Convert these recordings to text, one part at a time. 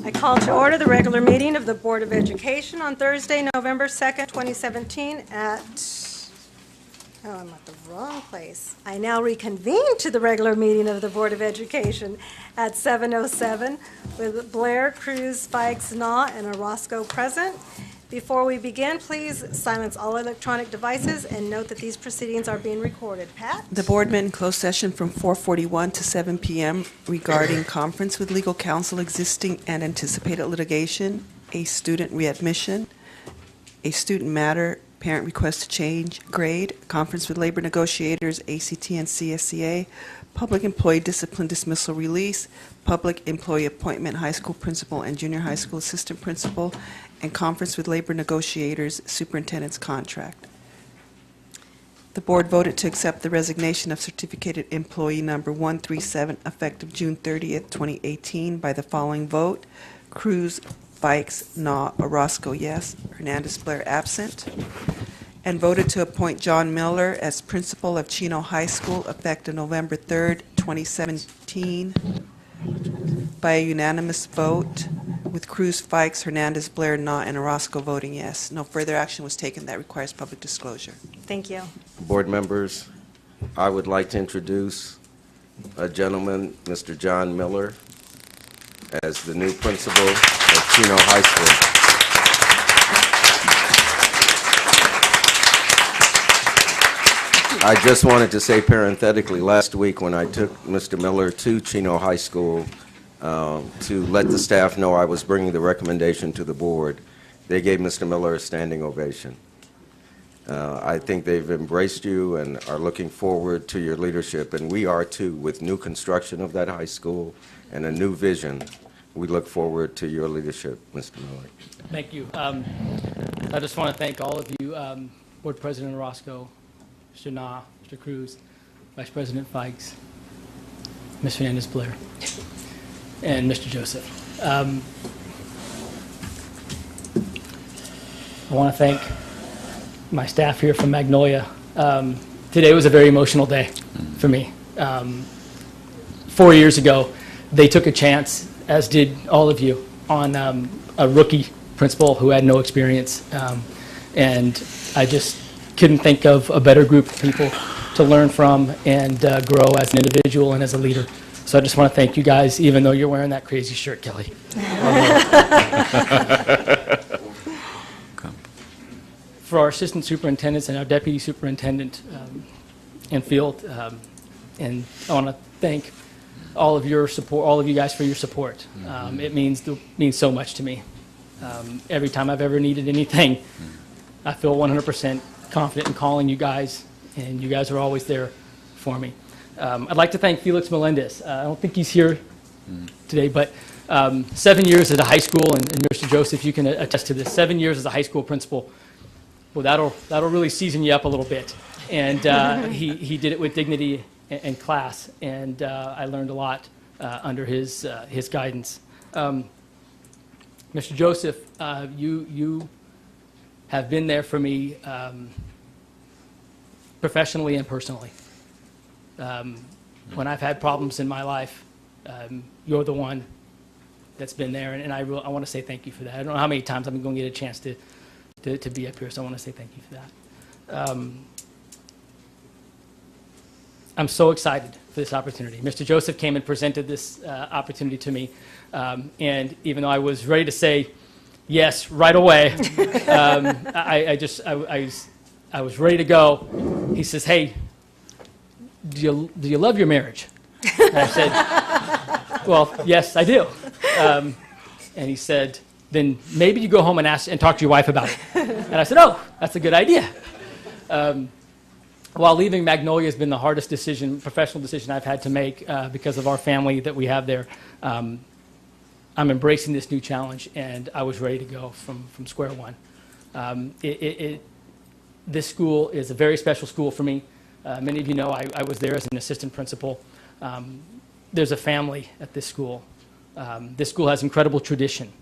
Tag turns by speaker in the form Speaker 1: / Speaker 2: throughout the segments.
Speaker 1: I call to order the regular meeting of the Board of Education on Thursday, November 2nd, 2017 at, I'm at the wrong place. I now reconvene to the regular meeting of the Board of Education at 7:07 with Blair, Cruz, Fikes, Nah, and Orozco present. Before we begin, please silence all electronic devices and note that these proceedings are being recorded. Pat?
Speaker 2: The board met in closed session from 4:41 to 7 p.m. regarding conference with legal counsel, existing and anticipated litigation, a student readmission, a student matter, parent request to change grade, conference with labor negotiators, ACT and CSCA, public employee discipline dismissal release, public employee appointment, high school principal and junior high school assistant principal, and conference with labor negotiators, superintendent's contract. The board voted to accept the resignation of certificated employee number 137 effective June 30th, 2018 by the following vote: Cruz, Fikes, Nah, Orozco, yes, Hernandez, Blair, absent, and voted to appoint John Miller as principal of Chino High School effective November 3rd, 2017 by a unanimous vote, with Cruz, Fikes, Hernandez, Blair, Nah, and Orozco voting yes. No further action was taken that requires public disclosure.
Speaker 1: Thank you.
Speaker 3: Board members, I would like to introduce a gentleman, Mr. John Miller, as the new principal of Chino High School. I just wanted to say parenthetically, last week when I took Mr. Miller to Chino High School to let the staff know I was bringing the recommendation to the board, they gave Mr. Miller a standing ovation. I think they've embraced you and are looking forward to your leadership, and we are too, with new construction of that high school and a new vision. We look forward to your leadership, Mr. Miller.
Speaker 4: Thank you. I just want to thank all of you, Board President Orozco, Mr. Nah, Mr. Cruz, Vice President Fikes, Ms. Hernandez Blair, and Mr. Joseph. I want to thank my staff here from Magnolia. Today was a very emotional day for me. 4 years ago, they took a chance, as did all of you, on a rookie principal who had no experience. And I just couldn't think of a better group of people to learn from and grow as an individual and as a leader. So I just want to thank you guys, even though you're wearing that crazy shirt, Kelly. For our assistant superintendents and our deputy superintendent in field, and I want to thank all of your support, all of you guys for your support. It means so much to me. Every time I've ever needed anything, I feel 100% confident in calling you guys, and you guys are always there for me. I'd like to thank Felix Melendez. I don't think he's here today, but 7 years at a high school, and Mr. Joseph, you can attest to this. 7 years as a high school principal, well, that'll really season you up a little bit. And he did it with dignity and class, and I learned a lot under his guidance. Mr. Joseph, you have been there for me professionally and personally. When I've had problems in my life, you're the one that's been there, and I want to say thank you for that. I don't know how many times I'm going to get a chance to be up here, so I want to say thank you for that. I'm so excited for this opportunity. Mr. Joseph came and presented this opportunity to me, and even though I was ready to say yes right away, I was ready to go. He says, "Hey, do you love your marriage?" And I said, "Well, yes, I do." And he said, "Then maybe you go home and talk to your wife about it." And I said, "Oh, that's a good idea." While leaving Magnolia has been the hardest professional decision I've had to make because of our family that we have there, I'm embracing this new challenge, and I was ready to go from square one. This school is a very special school for me. Many of you know I was there as an assistant principal. There's a family at this school. This school has incredible tradition,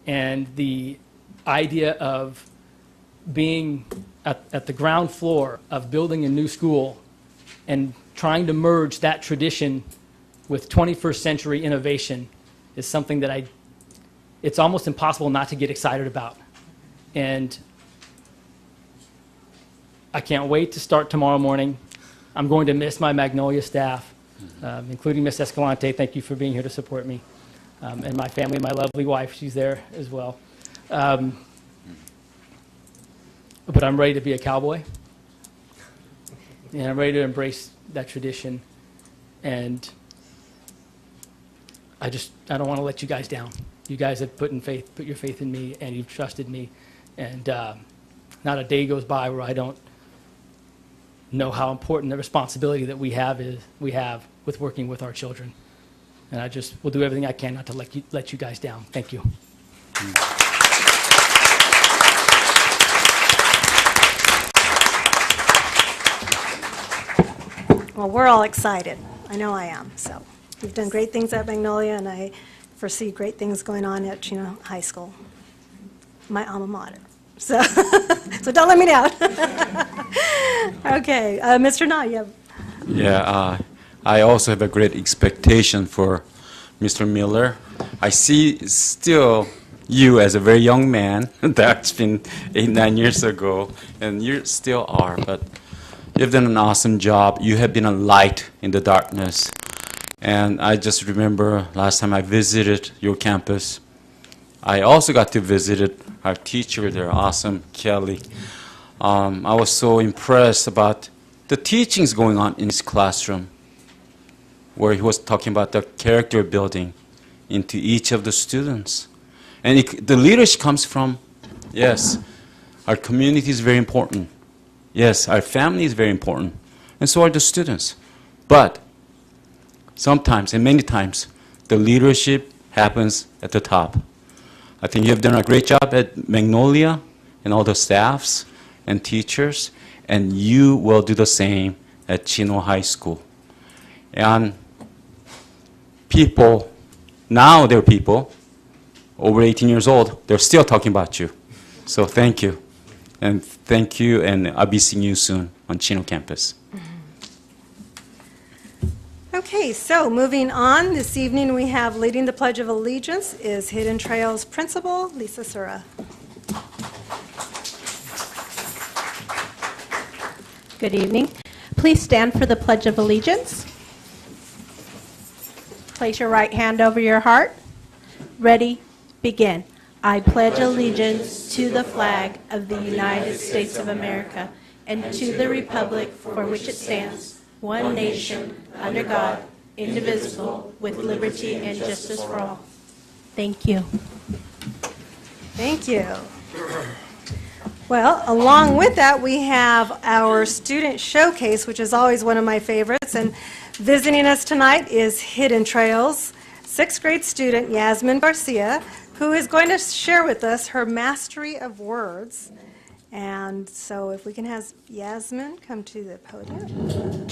Speaker 4: and the idea of being at the ground floor of building a new school and trying to merge that tradition with 21st century innovation is something that it's almost impossible not to get excited about. And I can't wait to start tomorrow morning. I'm going to miss my Magnolia staff, including Miss Escalante. Thank you for being here to support me. And my family, my lovely wife, she's there as well. But I'm ready to be a cowboy. And I'm ready to embrace that tradition. And I don't want to let you guys down. You guys have put your faith in me, and you've trusted me. And not a day goes by where I don't know how important the responsibility that we have with working with our children. And I just will do everything I can not to let you guys down. Thank you.
Speaker 1: Well, we're all excited. I know I am. So you've done great things at Magnolia, and I foresee great things going on at Chino High School, my alma mater. So, so don't let me down. Okay, Mr. Na, you have...
Speaker 5: Yeah, I also have a great expectation for Mr. Miller. I see still you as a very young man. That's been 8-9 years ago, and you still are, but you've done an awesome job. You have been a light in the darkness. And I just remember last time I visited your campus, I also got to visit our teacher there, awesome, Kelly. I was so impressed about the teachings going on in his classroom, where he was talking about the character building into each of the students. And the leadership comes from, yes, our community is very important. Yes, our family is very important. And so are the students. But sometimes, and many times, the leadership happens at the top. I think you have done a great job at Magnolia and all the staffs and teachers, and you will do the same at Chino High School. And people, now there are people over 18 years old, they're still talking about you. So thank you. And thank you, and I'll be seeing you soon on Chino campus.
Speaker 1: Okay, so moving on, this evening we have leading the Pledge of Allegiance is Hidden Trails Principal Lisa Sura.
Speaker 6: Good evening. Please stand for the Pledge of Allegiance. Place your right hand over your heart. Ready, begin. I pledge allegiance to the flag of the United States of America and to the republic for which it stands, one nation, under God, indivisible, with liberty and justice for all. Thank you.
Speaker 1: Thank you. Well, along with that, we have our student showcase, which is always one of my favorites. And visiting us tonight is Hidden Trails, 6th grade student Yasmin Garcia, who is going to share with us her mastery of words. And so if we can have Yasmin come to the podium.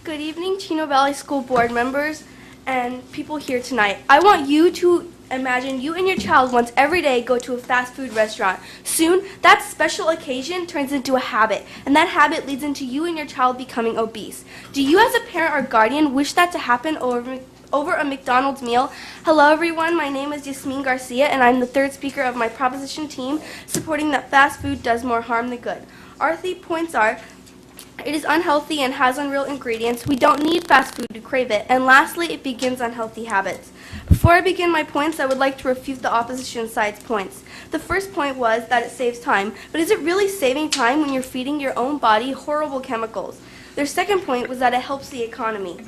Speaker 7: Good evening, Chino Valley School Board members and people here tonight. I want you to imagine you and your child once every day go to a fast food restaurant. Soon, that special occasion turns into a habit, and that habit leads into you and your child becoming obese. Do you as a parent or guardian wish that to happen over a McDonald's meal? Hello everyone, my name is Yasmin Garcia, and I'm the 3rd speaker of my proposition team supporting that fast food does more harm than good. Our 3 points are: it is unhealthy and has unreal ingredients. We don't need fast food to crave it. And lastly, it begins unhealthy habits. Before I begin my points, I would like to refute the opposition side's points. The first point was that it saves time. But is it really saving time when you're feeding your own body horrible chemicals? Their second point was that it helps the economy.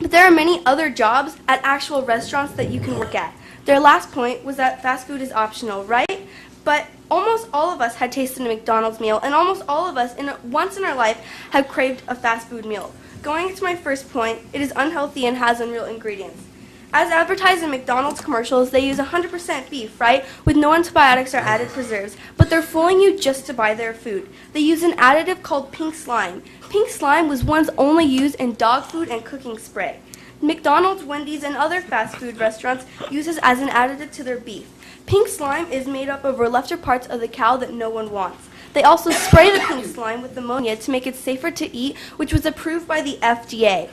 Speaker 7: But there are many other jobs at actual restaurants that you can work at. Their last point was that fast food is optional, right? But almost all of us had tasted a McDonald's meal, and almost all of us once in our life have craved a fast food meal. Going to my first point, it is unhealthy and has unreal ingredients. As advertised in McDonald's commercials, they use 100% beef, right? With no antibiotics or added preserves. But they're fooling you just to buy their food. They use an additive called pink slime. Pink slime was once only used in dog food and cooking spray. McDonald's, Wendy's, and other fast food restaurants use this as an additive to their beef. Pink slime is made up of leftover parts of the cow that no one wants. They also spray the pink slime with ammonia to make it safer to eat, which was approved by the FDA.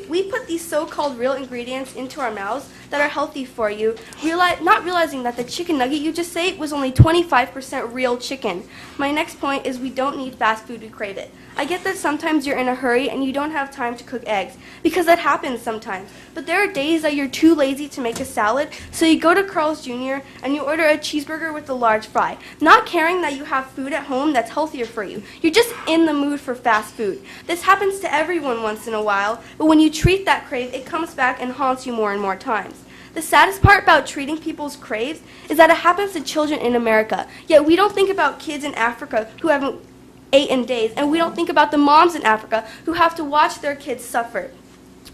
Speaker 7: We put these so-called real ingredients into our mouths that are healthy for you, not realizing that the chicken nugget you just ate was only 25% real chicken. My next point is we don't need fast food to crave it. I get that sometimes you're in a hurry and you don't have time to cook eggs, because that happens sometimes. But there are days that you're too lazy to make a salad, so you go to Carl's Jr. and you order a cheeseburger with a large fry, not caring that you have food at home that's healthier for you. You're just in the mood for fast food. This happens to everyone once in a while, but when you treat that crave, it comes back and haunts you more and more times. The saddest part about treating people's craves is that it happens to children in America, yet we don't think about kids in Africa who haven't ate in days, and we don't think about the moms in Africa who have to watch their kids suffer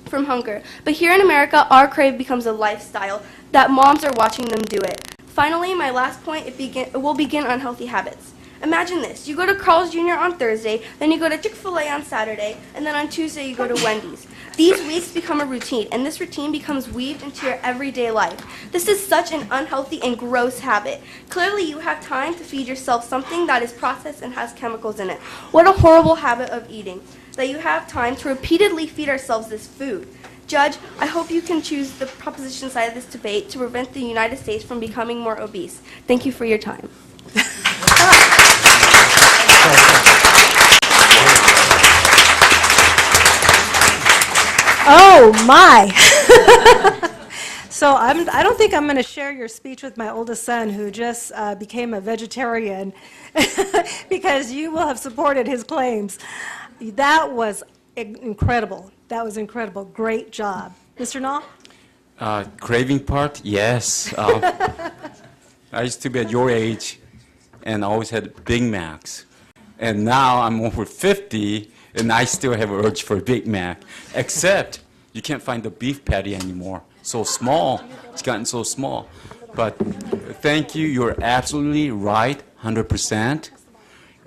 Speaker 7: from hunger. But here in America, our crave becomes a lifestyle that moms are watching them do it. Finally, my last point, it will begin unhealthy habits. Imagine this. You go to Carl's Jr. on Thursday, then you go to Chick-fil-A on Saturday, and then on Tuesday you go to Wendy's. These weeks become a routine, and this routine becomes weaved into your everyday life. This is such an unhealthy and gross habit. Clearly, you have time to feed yourself something that is processed and has chemicals in it. What a horrible habit of eating, that you have time to repeatedly feed ourselves this food. Judge, I hope you can choose the proposition side of this debate to prevent the United States from becoming more obese. Thank you for your time.
Speaker 1: Oh, my. So I don't think I'm going to share your speech with my oldest son, who just became a vegetarian, because you will have supported his claims. That was incredible. That was incredible. Great job. Mr. Nall?
Speaker 5: Craving part, yes. I used to be at your age and always had Big Macs. And now I'm over 50 and I still have an urge for a Big Mac. Except you can't find the beef patty anymore. So small. It's gotten so small. But thank you. You're absolutely right, 100%.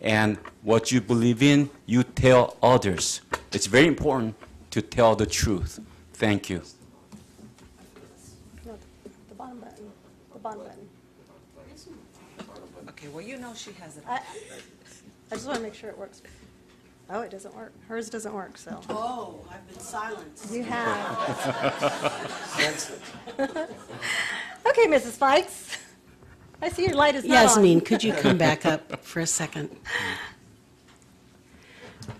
Speaker 5: And what you believe in, you tell others. It's very important to tell the truth. Thank you.
Speaker 1: No, the bottom button. The bottom button.
Speaker 2: Okay, well, you know she has it.
Speaker 1: I just want to make sure it works. Oh, it doesn't work. Hers doesn't work, so.
Speaker 8: Oh, I've been silenced.
Speaker 1: You have. Okay, Mrs. Fikes. I see your light is not on.
Speaker 8: Yasmin, could you come back up for a second?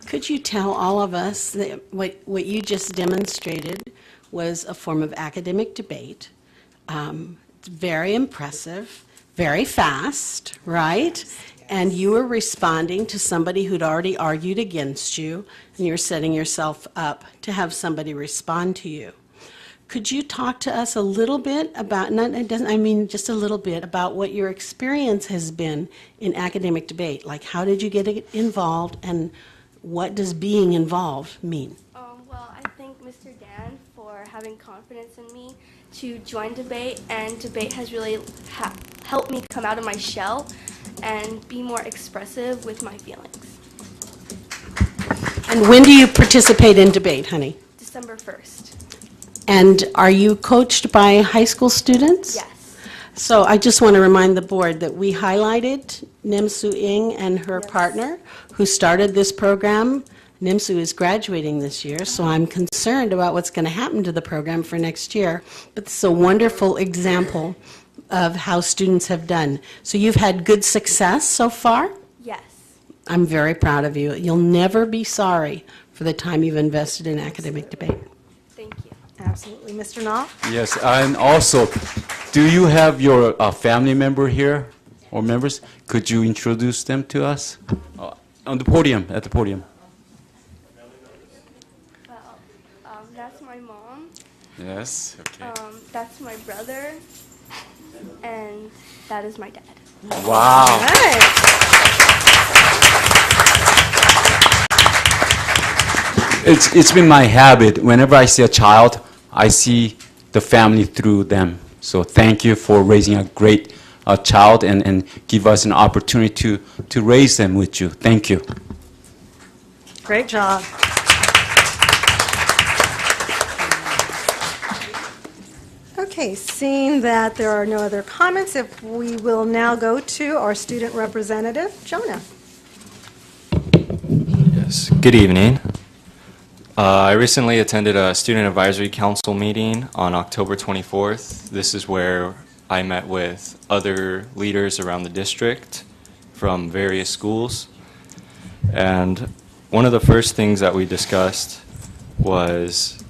Speaker 8: Could you tell all of us that what you just demonstrated was a form of academic debate? It's very impressive, very fast, right? And you were responding to somebody who'd already argued against you, and you're setting yourself up to have somebody respond to you. Could you talk to us a little bit about, just a little bit about what your experience has been in academic debate? Like, how did you get involved, and what does being involved mean?
Speaker 7: Well, I thank Mr. Dan for having confidence in me to join debate, and debate has really helped me come out of my shell and be more expressive with my feelings.
Speaker 8: And when do you participate in debate, honey?
Speaker 7: December 1st.
Speaker 8: And are you coached by high school students?
Speaker 7: Yes.
Speaker 8: So I just want to remind the board that we highlighted Nimsu Ing and her partner who started this program. Nimsu is graduating this year, so I'm concerned about what's going to happen to the program for next year. But it's a wonderful example of how students have done. So you've had good success so far?
Speaker 7: Yes.
Speaker 8: I'm very proud of you. You'll never be sorry for the time you've invested in academic debate.
Speaker 7: Thank you.
Speaker 1: Absolutely. Mr. Nall?
Speaker 5: Yes, and also, do you have your family member here or members? Could you introduce them to us? On the podium, at the podium.
Speaker 7: Well, that's my mom.
Speaker 5: Yes, okay.
Speaker 7: That's my brother. And that is my dad.
Speaker 5: Wow.
Speaker 1: Right.
Speaker 5: It's been my habit. Whenever I see a child, I see the family through them. So thank you for raising a great child and give us an opportunity to raise them with you. Thank you.
Speaker 1: Great job. Okay, seeing that there are no other comments, if we will now go to our student representative, Jonah.
Speaker 9: Yes, good evening. I recently attended a Student Advisory Council meeting on October 24th. This is where I met with other leaders around the district from various schools. And one of the first things that we discussed was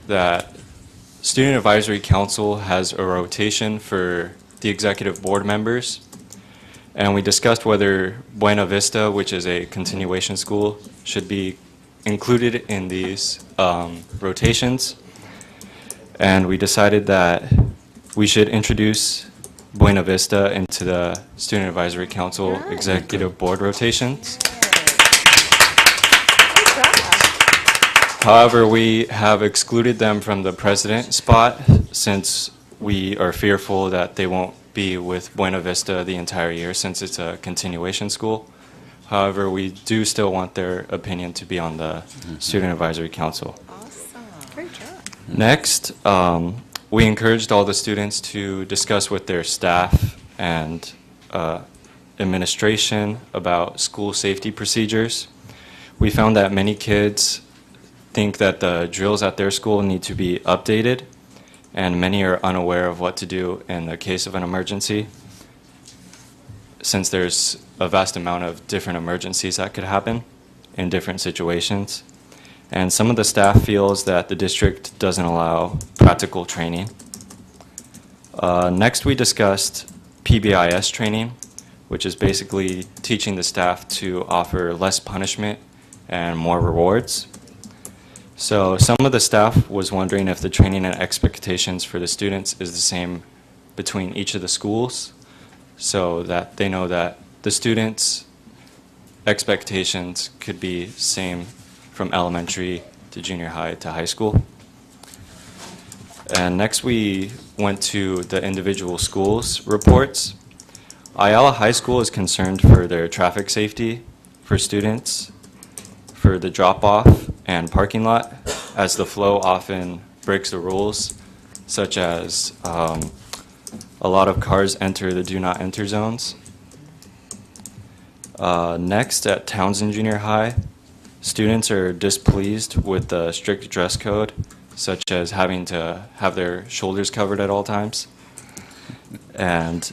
Speaker 9: that Student Advisory Council has a rotation for the executive board members. And we discussed whether Buena Vista, which is a continuation school, should be included in these rotations. And we decided that we should introduce Buena Vista into the Student Advisory Council executive board rotations. However, we have excluded them from the president spot since we are fearful that they won't be with Buena Vista the entire year since it's a continuation school. However, we do still want their opinion to be on the Student Advisory Council.
Speaker 1: Awesome. Great job.
Speaker 9: Next, we encouraged all the students to discuss with their staff and administration about school safety procedures. We found that many kids think that the drills at their school need to be updated, and many are unaware of what to do in the case of an emergency, since there's a vast amount of different emergencies that could happen in different situations. And some of the staff feels that the district doesn't allow practical training. Next, we discussed PBIS training, which is basically teaching the staff to offer less punishment and more rewards. So some of the staff was wondering if the training and expectations for the students is the same between each of the schools, so that they know that the students' expectations could be same from elementary to junior high to high school. And next we went to the individual schools' reports. Ayala High School is concerned for their traffic safety for students, for the drop-off and parking lot, as the flow often breaks the rules, such as a lot of cars enter the do not enter zones. Next, at Townsend Junior High, students are displeased with the strict dress code, such as having to have their shoulders covered at all times. And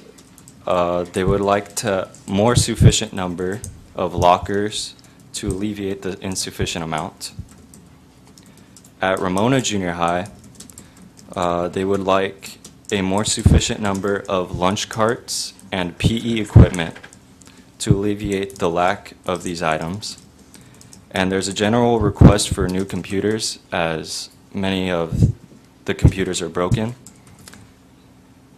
Speaker 9: they would like to more sufficient number of lockers to alleviate the insufficient amount. At Ramona Junior High, they would like a more sufficient number of lunch carts and PE equipment to alleviate the lack of these items. And there's a general request for new computers, as many of the computers are broken.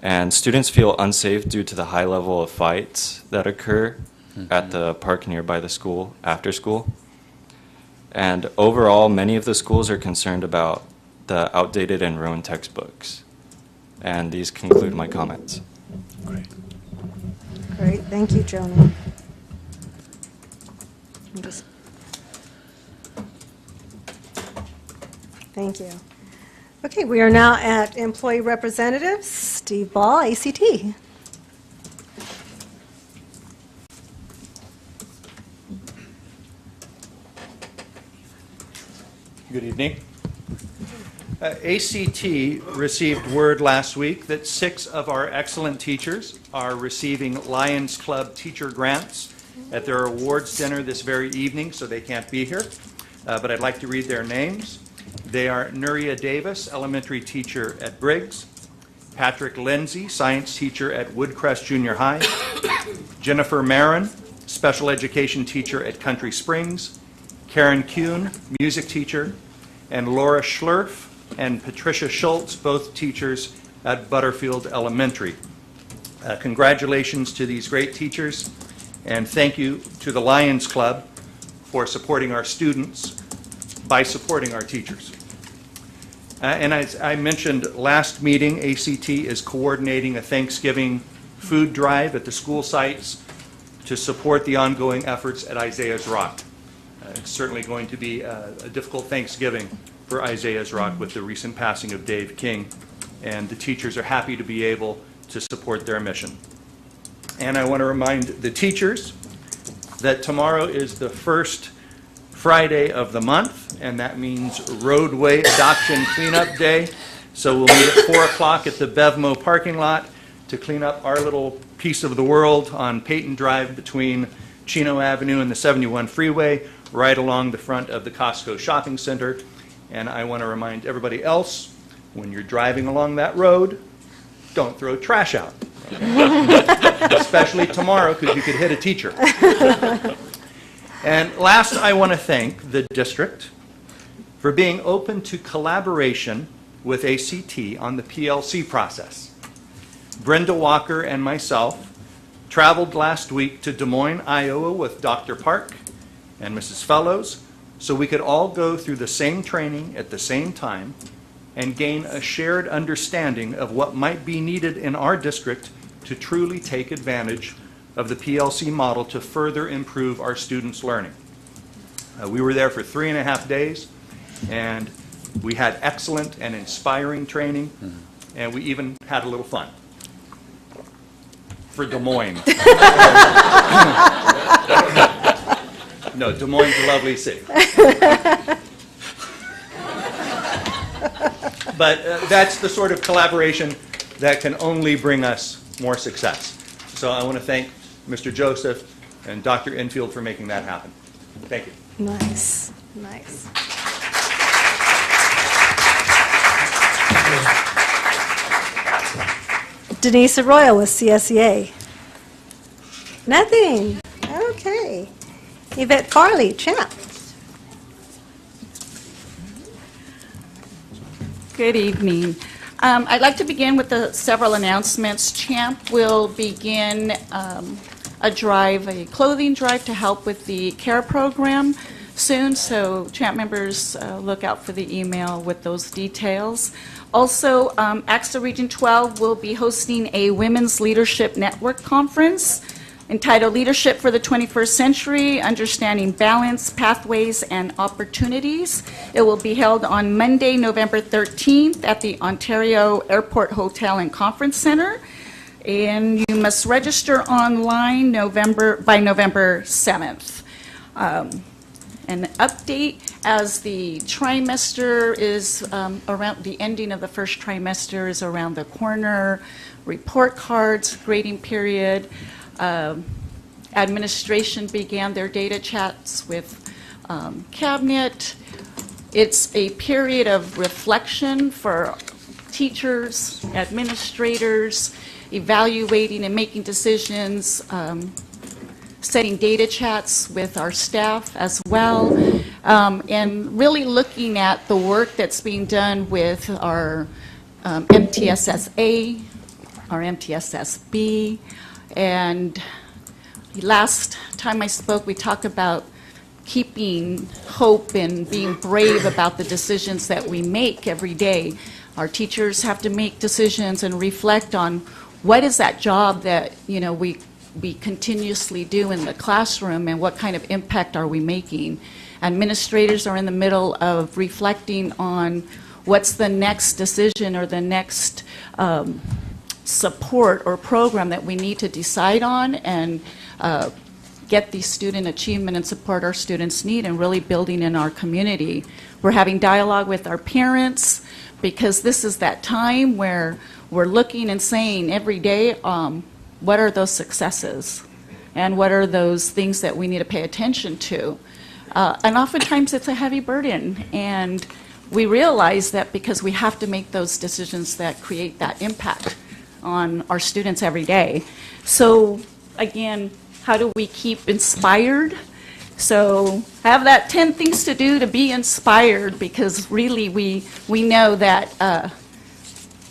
Speaker 9: And students feel unsafe due to the high level of fights that occur at the park nearby the school after school. And overall, many of the schools are concerned about the outdated and ruined textbooks. And these conclude my comments.
Speaker 1: Great, thank you, Joni. Thank you. Okay, we are now at employee representatives. Steve Ball, ACT.
Speaker 10: Good evening. ACT received word last week that 6 of our excellent teachers are receiving Lions Club teacher grants at their awards dinner this very evening, so they can't be here. But I'd like to read their names. They are Nuria Davis, elementary teacher at Briggs; Patrick Lindsay, science teacher at Woodcrest Junior High; Jennifer Marin, special education teacher at Country Springs; Karen Kuhn, music teacher; and Laura Schlurf and Patricia Schultz, both teachers at Butterfield Elementary. Congratulations to these great teachers, and thank you to the Lions Club for supporting our students by supporting our teachers. And as I mentioned last meeting, ACT is coordinating a Thanksgiving food drive at the school sites to support the ongoing efforts at Isaiah's Rock. It's certainly going to be a difficult Thanksgiving for Isaiah's Rock with the recent passing of Dave King, and the teachers are happy to be able to support their mission. And I want to remind the teachers that tomorrow is the first Friday of the month, and that means Roadway Adoption Cleanup Day. So we'll meet at 4 o'clock at the Bevmo parking lot to clean up our little piece of the world on Peyton Drive between Chino Avenue and the 71 freeway, right along the front of the Costco shopping center. And I want to remind everybody else, when you're driving along that road, don't throw trash out. Especially tomorrow, because you could hit a teacher. And last, I want to thank the district for being open to collaboration with ACT on the PLC process. Brenda Walker and myself traveled last week to Des Moines, Iowa with Dr. Park and Mrs. Fellows so we could all go through the same training at the same time and gain a shared understanding of what might be needed in our district to truly take advantage of the PLC model to further improve our students' learning. We were there for 3.5 days, and we had excellent and inspiring training, and we even had a little fun. For Des Moines. No, Des Moines is a lovely city. But that's the sort of collaboration that can only bring us more success. So I want to thank Mr. Joseph and Dr. Enfield for making that happen. Thank you.
Speaker 1: Nice, nice. Denise Arroyo with CSEA. Nothing. Okay. Yvette Farley, Champ.
Speaker 11: Good evening. I'd like to begin with the several announcements. Champ will begin a clothing drive to help with the CARE program soon, so Champ members look out for the email with those details. Also, AXA Region 12 will be hosting a Women's Leadership Network Conference entitled Leadership for the 21st Century, Understanding Balance, Pathways, and Opportunities. It will be held on Monday, November 13th at the Ontario Airport Hotel and Conference Center. And you must register online by November 7th. An update as the trimester is around, the ending of the first trimester is around the corner, report cards, grading period. Administration began their data chats with Cabinet. It's a period of reflection for teachers, administrators, evaluating and making decisions, setting data chats with our staff as well, and really looking at the work that's being done with our MTSS-A, our MTSS-B, and last time I spoke, we talked about keeping hope and being brave about the decisions that we make every day. Our teachers have to make decisions and reflect on what is that job that we continuously do in the classroom and what kind of impact are we making. Administrators are in the middle of reflecting on what's the next decision or the next support or program that we need to decide on and get the student achievement and support our students need and really building in our community. We're having dialogue with our parents because this is that time where we're looking and saying every day, what are those successes and what are those things that we need to pay attention to? And oftentimes it's a heavy burden, and we realize that because we have to make those decisions that create that impact on our students every day. So again, how do we keep inspired? So I have that 10 things to do to be inspired, because really we know that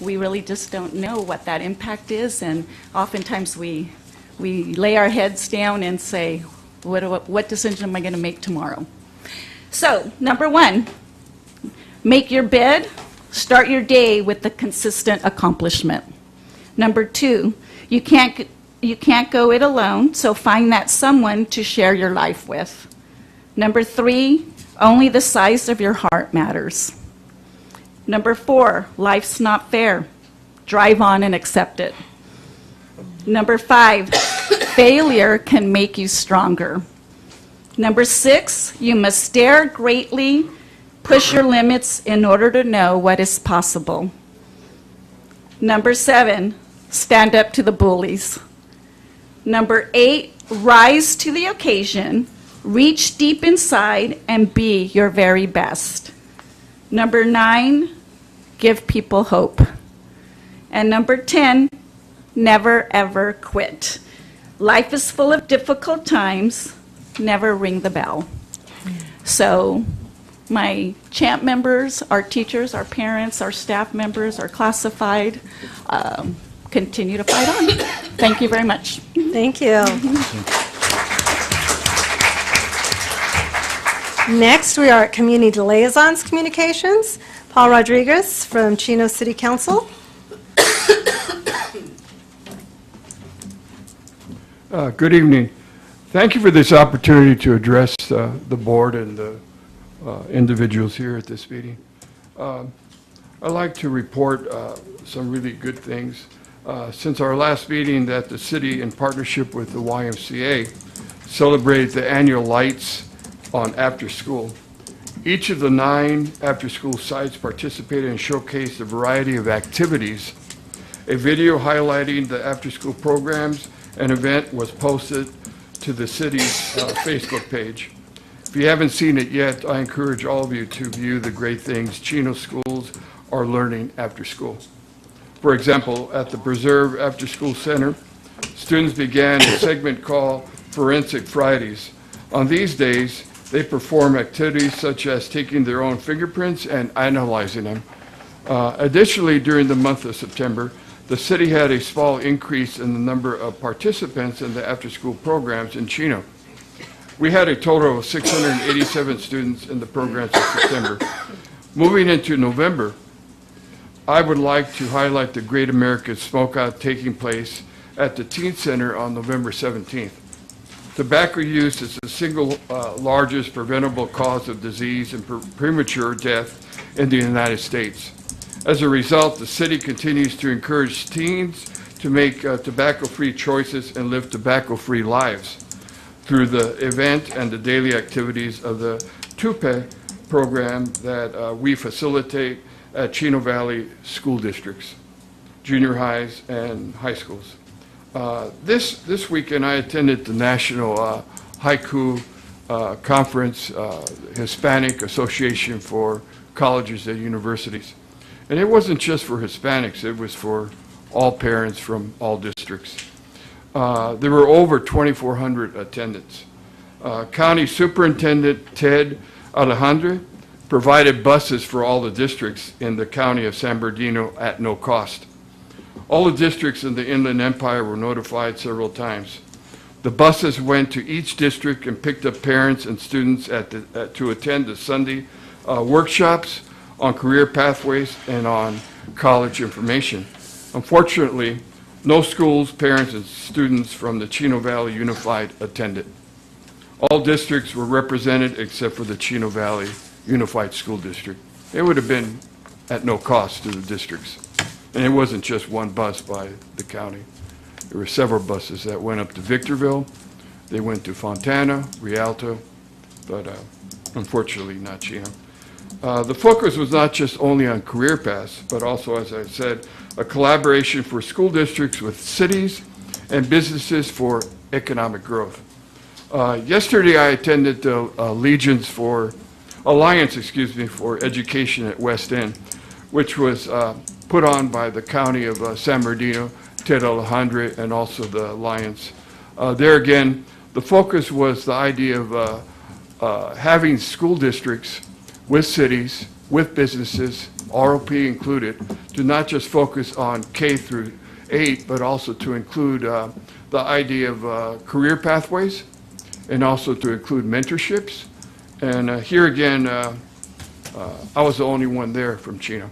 Speaker 11: we really just don't know what that impact is, and oftentimes we lay our heads down and say, what decision am I going to make tomorrow? So number 1, make your bed, start your day with the consistent accomplishment. Number 2, you can't go it alone, so find that someone to share your life with. Number 3, only the size of your heart matters. Number 4, life's not fair. Drive on and accept it. Number 5, failure can make you stronger. Number 6, you must dare greatly, push your limits in order to know what is possible. Number 7, stand up to the bullies. Number 8, rise to the occasion, reach deep inside, and be your very best. Number 9, give people hope. And number 10, never ever quit. Life is full of difficult times, never ring the bell. So my CHAMP members, our teachers, our parents, our staff members, our classified, continue to fight on. Thank you very much.
Speaker 1: Thank you. Next, we are at Community Liaisons Communications. Paul Rodriguez from Chino City Council.
Speaker 12: Good evening. Thank you for this opportunity to address the board and the individuals here at this meeting. I'd like to report some really good things. Since our last meeting, that the city, in partnership with the YMCA, celebrated the annual lights on after school. Each of the 9 after-school sites participated and showcased a variety of activities. A video highlighting the after-school programs and event was posted to the city's Facebook page. If you haven't seen it yet, I encourage all of you to view the great things Chino schools are learning after school. For example, at the Preserve After School Center, students began a segment called Forensic Fridays. On these days, they perform activities such as taking their own fingerprints and analyzing them. Additionally, during the month of September, the city had a small increase in the number of participants in the after-school programs in Chino. We had a total of 687 students in the programs in September. Moving into November, I would like to highlight the Great American Smokeout taking place at the Teen Center on November 17th. Tobacco use is the single largest preventable cause of disease and premature death in the United States. As a result, the city continues to encourage teens to make tobacco-free choices and live tobacco-free lives through the event and the daily activities of the TUPE program that we facilitate at Chino Valley school districts, junior highs, and high schools. This weekend, I attended the National Haiku Conference, Hispanic Association for Colleges and Universities. And it wasn't just for Hispanics, it was for all parents from all districts. There were over 2,400 attendants. County Superintendent Ted Alejandre provided buses for all the districts in the county of San Bernardino at no cost. All the districts in the Inland Empire were notified several times. The buses went to each district and picked up parents and students to attend the Sunday workshops on career pathways and on college information. Unfortunately, no schools, parents, and students from the Chino Valley Unified attended. All districts were represented except for the Chino Valley Unified School District. It would have been at no cost to the districts. And it wasn't just one bus by the county. There were several buses that went up to Victorville. They went to Fontana, Rialto, but unfortunately not Chino. The focus was not just only on career paths, but also, as I said, a collaboration for school districts with cities and businesses for economic growth. Yesterday, I attended the Alliance for Education at West End, which was put on by the County of San Bernardino, Ted Alejandre, and also the Alliance. There again, the focus was the idea of having school districts with cities, with businesses, ROP included, to not just focus on K through 8, but also to include the idea of career pathways, and also to include mentorships. And here again, I was the only one there from Chino.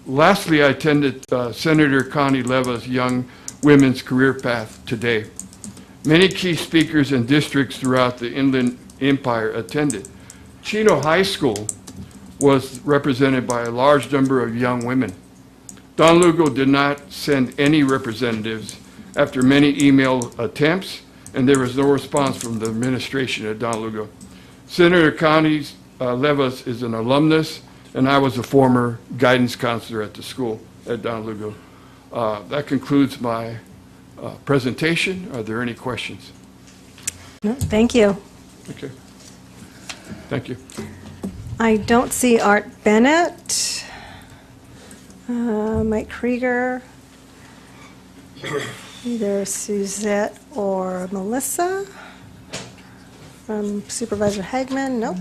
Speaker 12: Lastly, I attended Senator Connie Leva's Young Women's Career Path today. Many key speakers and districts throughout the Inland Empire attended. Chino High School was represented by a large number of young women. Don Lugo did not send any representatives after many email attempts and there was no response from the administration at Don Lugo. Senator Connie Levis is an alumnus, and I was a former guidance counselor at the school at Don Lugo. That concludes my presentation. Are there any questions?
Speaker 1: No, thank you.
Speaker 12: Okay. Thank you.
Speaker 1: I don't see Art Bennett, Mike Krieger, either Suzette or Melissa. From Supervisor Hagman, nope.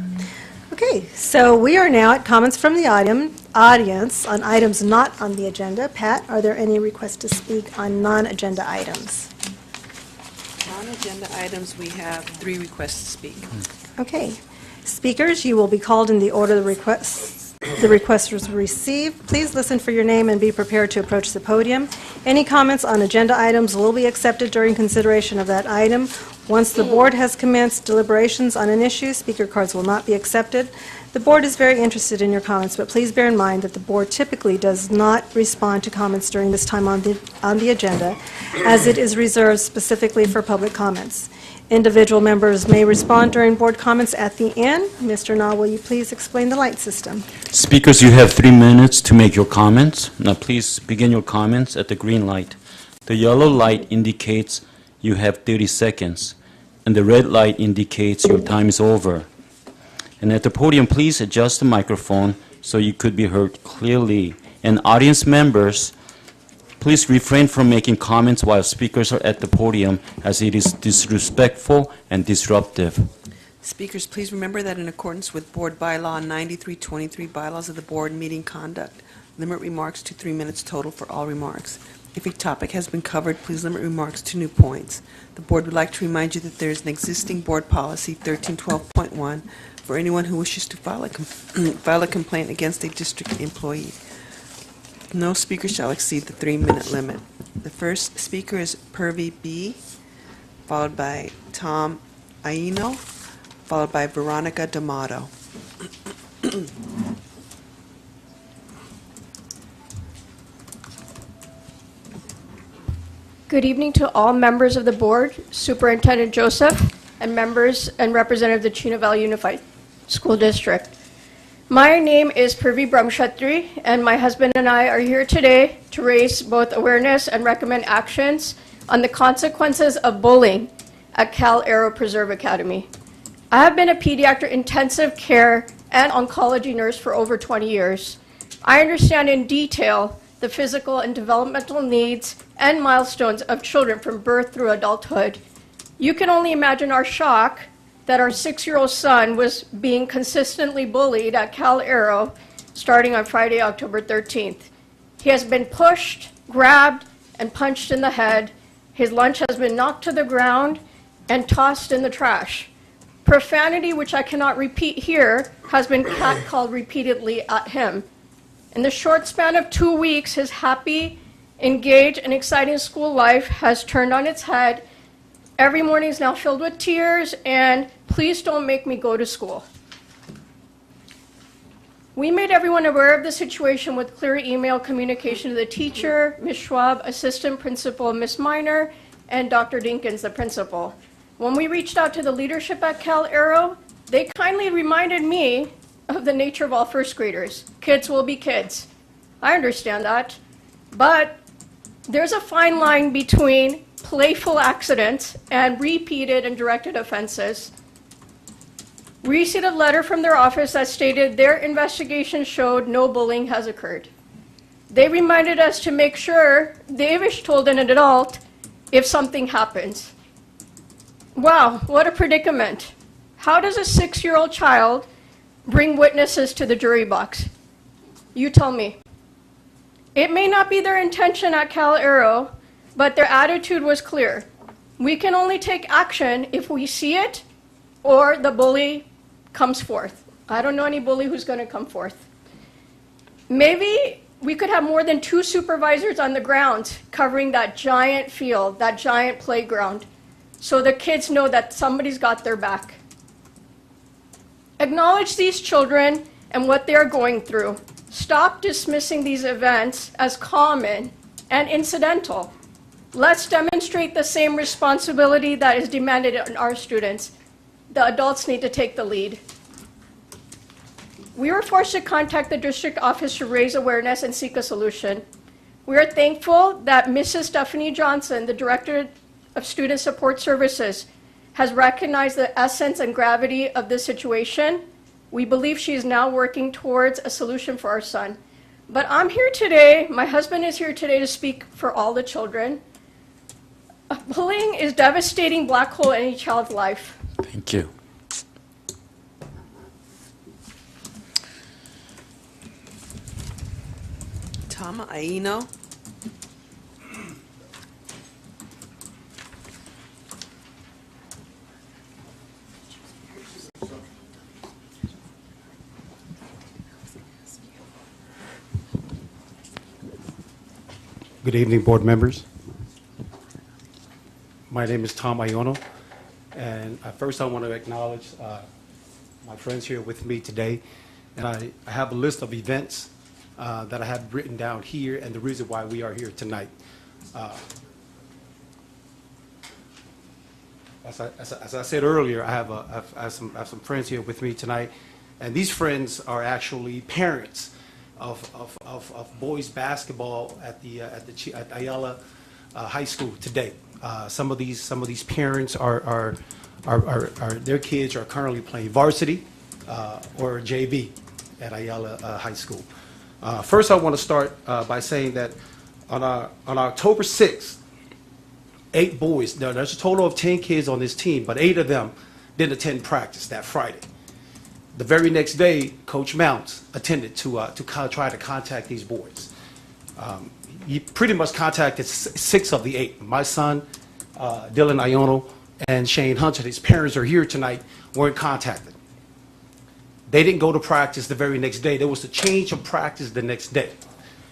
Speaker 1: Okay, so we are now at comments from the audience on items not on the agenda. Pat, are there any requests to speak on non-agenda items?
Speaker 2: Non-agenda items, we have 3 requests to speak.
Speaker 1: Okay. Speakers, you will be called in the order the request was received. Please listen for your name and be prepared to approach the podium. Any comments on agenda items will be accepted during consideration of that item. Once the board has commenced deliberations on an issue, speaker cards will not be accepted. The board is very interested in your comments, but please bear in mind that the board typically does not respond to comments during this time on the agenda, as it is reserved specifically for public comments. Individual members may respond during board comments at the end. Mr. Na, will you please explain the light system?
Speaker 5: Speakers, you have 3 minutes to make your comments. Now, please begin your comments at the green light. The yellow light indicates you have 30 seconds, and the red light indicates your time is over. And at the podium, please adjust the microphone so you could be heard clearly. And audience members, please refrain from making comments while speakers are at the podium, as it is disrespectful and disruptive.
Speaker 2: Speakers, please remember that in accordance with Board Bylaw 9323, Bylaws of the Board Meeting Conduct, limit remarks to 3 minutes total for all remarks. If a topic has been covered, please limit remarks to new points. The board would like to remind you that there is an existing board policy, 1312.1, for anyone who wishes to file a complaint against a district employee. No speaker shall exceed the 3-minute limit. The first speaker is Purvi B., followed by Tom Aino, followed by Veronica D'Amato.
Speaker 13: Good evening to all members of the board, Superintendent Joseph, and members and representatives of the Chino Valley Unified School District. My name is Purvi Brahmshatri, and my husband and I are here today to raise both awareness and recommend actions on the consequences of bullying at Cal Aero Preserve Academy. I have been a pediatric intensive care and oncology nurse for over 20 years. I understand in detail the physical and developmental needs and milestones of children from birth through adulthood. You can only imagine our shock that our 6-year-old son was being consistently bullied at Cal Aero starting on Friday, October 13th. He has been pushed, grabbed, and punched in the head. His lunch has been knocked to the ground and tossed in the trash. Profanity, which I cannot repeat here, has been catcalled repeatedly at him. In the short span of 2 weeks, his happy, engaged, and exciting school life has turned on its head. Every morning is now filled with tears, and please don't make me go to school. We made everyone aware of the situation with clear email communication to the teacher, Ms. Schwab, assistant principal, Ms. Miner, and Dr. Dinkins, the principal. When we reached out to the leadership at Cal Aero, they kindly reminded me of the nature of all first graders. Kids will be kids. I understand that. But there's a fine line between playful accidents and repeated and directed offenses. We received a letter from their office that stated their investigation showed no bullying has occurred. They reminded us to make sure Davish told an adult if something happens. Wow, what a predicament. How does a 6-year-old child bring witnesses to the jury box? You tell me. It may not be their intention at Cal Aero, but their attitude was clear. We can only take action if we see it or the bully comes forth. I don't know any bully who's going to come forth. Maybe we could have more than 2 supervisors on the ground covering that giant field, that giant playground, so the kids know that somebody's got their back. Acknowledge these children and what they're going through. Stop dismissing these events as common and incidental. Let's demonstrate the same responsibility that is demanded on our students. The adults need to take the lead. We were forced to contact the district office to raise awareness and seek a solution. We are thankful that Mrs. Stephanie Johnson, the Director of Student Support Services, has recognized the essence and gravity of this situation. We believe she is now working towards a solution for our son. But I'm here today, my husband is here today to speak for all the children. Bullying is devastating black hole in any child's life.
Speaker 5: Thank you.
Speaker 2: Tama Aino.
Speaker 14: Good evening, board members. My name is Tom Iono, and first I want to acknowledge my friends here with me today. And I have a list of events that I have written down here and the reason why we are here tonight. As I said earlier, I have some friends here with me tonight, and these friends are actually parents of boys basketball at Ayala High School today. Some of these parents are their kids are currently playing varsity or JV at Ayala High School. First, I want to start by saying that on October 6th, 8 boys. Now, there's a total of 10 kids on this team, but 8 of them didn't attend practice that Friday. The very next day, Coach Mounts attended to try to contact these boys. He pretty much contacted 6 of the 8. My son, Dylan Iono, and Shane Hunter, his parents are here tonight, weren't contacted. They didn't go to practice the very next day. There was a change of practice the next day.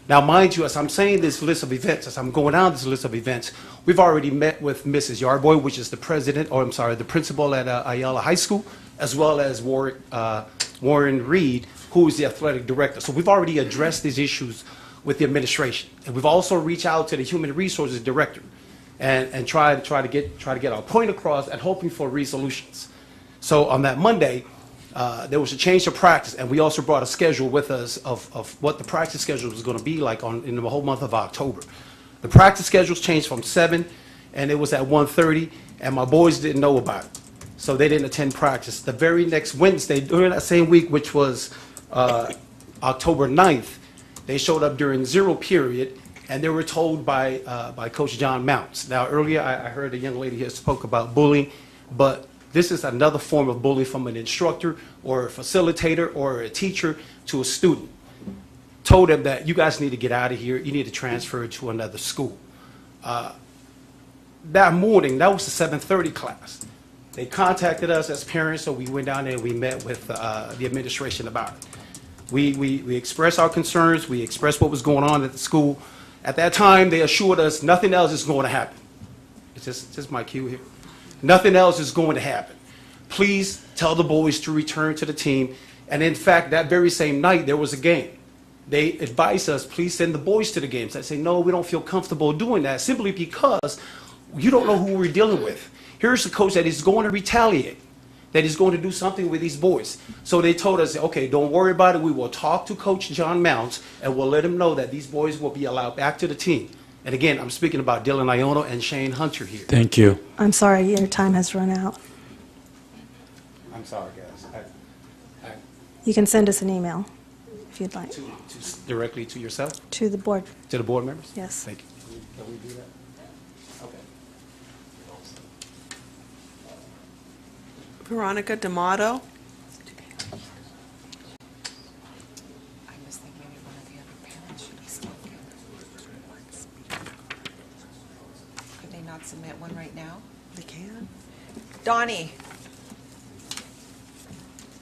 Speaker 14: Now, mind you, as I'm saying this list of events, as I'm going down this list of events, we've already met with Mrs. Yarboy, which is the the principal at Ayala High School, as well as Warren Reed, who is the athletic director. So we've already addressed these issues with the administration, and we've also reached out to the human resources director, and try to get our point across and hoping for resolutions. So on that Monday, there was a change of practice, and we also brought a schedule with us of what the practice schedule was going to be like in the whole month of October. The practice schedules changed from 7, and it was at 1:30, and my boys didn't know about it, so they didn't attend practice. The very next Wednesday, during that same week, which was October 9th, they showed up during 0 period, and they were told by Coach John Mounts. Now, earlier I heard a young lady here spoke about bullying, but this is another form of bullying from an instructor or a facilitator or a teacher to a student. Told them that you guys need to get out of here, you need to transfer to another school. That morning, that was the 7:30 class. They contacted us as parents, so we went down there and we met with the administration about it. We expressed our concerns, we expressed what was going on at the school. At that time, they assured us nothing else is going to happen. It's just my cue here. Nothing else is going to happen. Please tell the boys to return to the team. And in fact, that very same night, there was a game. They advised us, please send the boys to the games. I say, no, we don't feel comfortable doing that, simply because you don't know who we're dealing with. Here's a coach that is going to retaliate, that is going to do something with these boys. So they told us, okay, don't worry about it. We will talk to Coach John Mounts, and we'll let him know that these boys will be allowed back to the team. And again, I'm speaking about Dylan Iono and Shane Hunter here.
Speaker 5: Thank you.
Speaker 1: I'm sorry, your time has run out.
Speaker 14: I'm sorry, guys.
Speaker 1: You can send us an email if you'd like.
Speaker 14: Directly to yourself?
Speaker 1: To the board.
Speaker 14: To the board members?
Speaker 1: Yes.
Speaker 14: Thank you. Can we do that? Okay.
Speaker 2: Veronica D'Amato.
Speaker 15: Could they not submit one right now?
Speaker 2: They can.
Speaker 15: Donnie,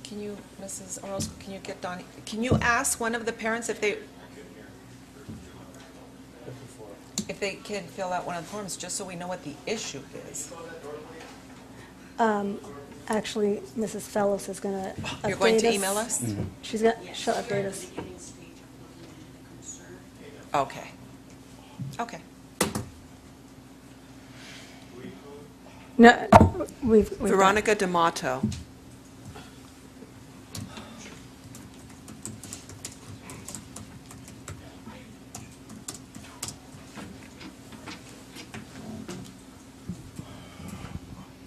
Speaker 15: can you, Mrs. Orozco, can you get Donnie, can you ask one of the parents if they can fill out one of the forms, just so we know what the issue is?
Speaker 1: Actually, Mrs. Fellows is going to update us.
Speaker 15: You're going to email us?
Speaker 1: She'll update us.
Speaker 15: Okay. Okay.
Speaker 1: No, we've got-
Speaker 2: Veronica D'Amato.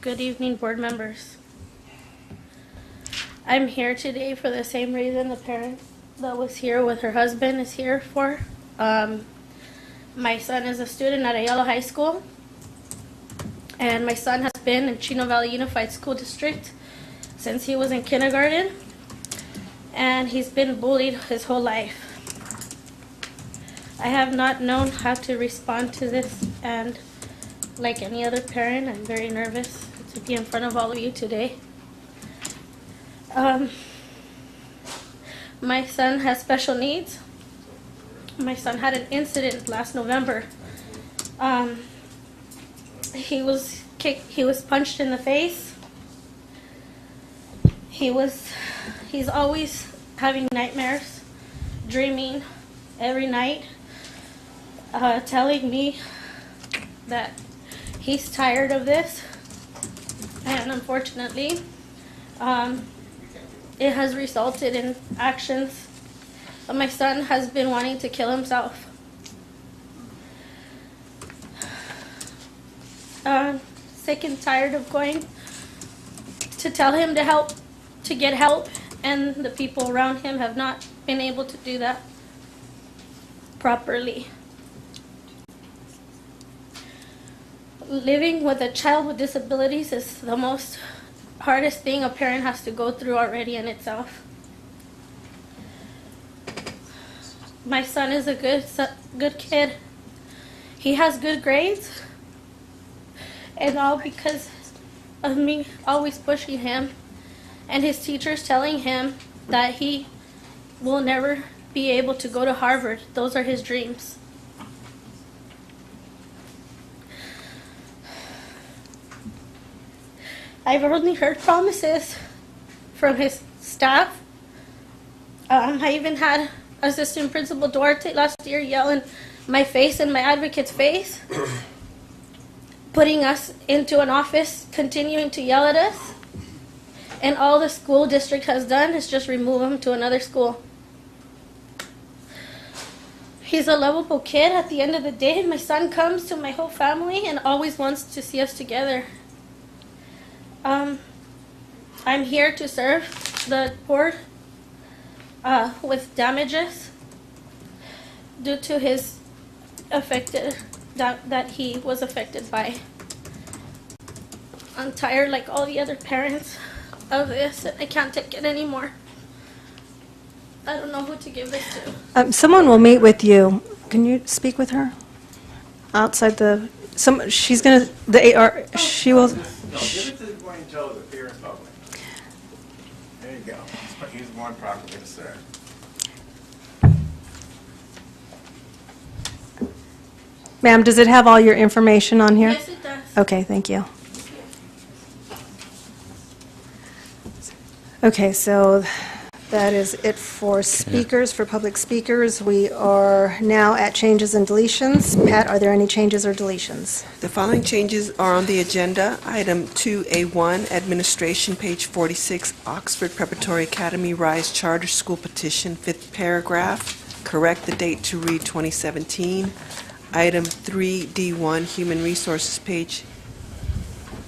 Speaker 16: Good evening, board members. I'm here today for the same reason the parent that was here with her husband is here for. My son is a student at Ayala High School, and my son has been in Chino Valley Unified School District since he was in kindergarten, and he's been bullied his whole life. I have not known how to respond to this, and like any other parent, I'm very nervous to be in front of all of you today. My son has special needs. My son had an incident last November. He was kicked, he was punched in the face. He's always having nightmares, dreaming every night, telling me that he's tired of this, and unfortunately, it has resulted in actions. My son has been wanting to kill himself. Sick and tired of going to tell him to get help, and the people around him have not been able to do that properly. Living with a child with disabilities is the most hardest thing a parent has to go through already in itself. My son is a good kid. He has good grades, and all because of me always pushing him and his teachers telling him that he will never be able to go to Harvard. Those are his dreams. I've only heard promises from his staff. I even had Assistant Principal Duarte last year yell in my face and my advocate's face, putting us into an office, continuing to yell at us. And all the school district has done is just remove him to another school. He's a lovable kid. At the end of the day, my son comes to my whole family and always wants to see us together. I'm here to serve the board with damages due to his that he was affected by. I'm tired, like all the other parents, of this, and I can't take it anymore. I don't know who to give this to.
Speaker 1: Someone will meet with you. Can you speak with her? Outside the, she's going to, the AR, she will.
Speaker 17: No, give it to Dwayne Joe, the peer in public. There you go. He's the one properly to serve.
Speaker 1: Ma'am, does it have all your information on here?
Speaker 16: Yes, it does.
Speaker 1: Okay, thank you. Okay, so that is it for speakers, for public speakers. We are now at changes and deletions. Pat, are there any changes or deletions?
Speaker 2: The following changes are on the agenda. Item 2A1, Administration, page 46, Oxford Preparatory Academy Rise Charter School Petition, 5th paragraph. Correct the date to read 2017. Item 3D1, Human Resources, page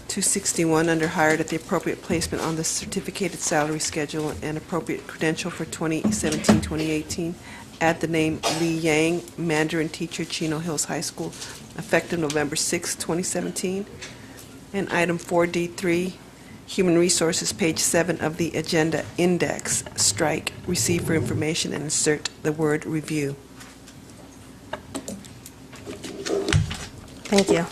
Speaker 2: 261, under hired at the appropriate placement on the certificated salary schedule and appropriate credential for 2017-2018. Add the name Lee Yang, Mandarin teacher, Chino Hills High School, effective November 6, 2017. And item 4D3, Human Resources, page 7 of the agenda index, strike, receive for information, and insert the word review.
Speaker 1: Thank you.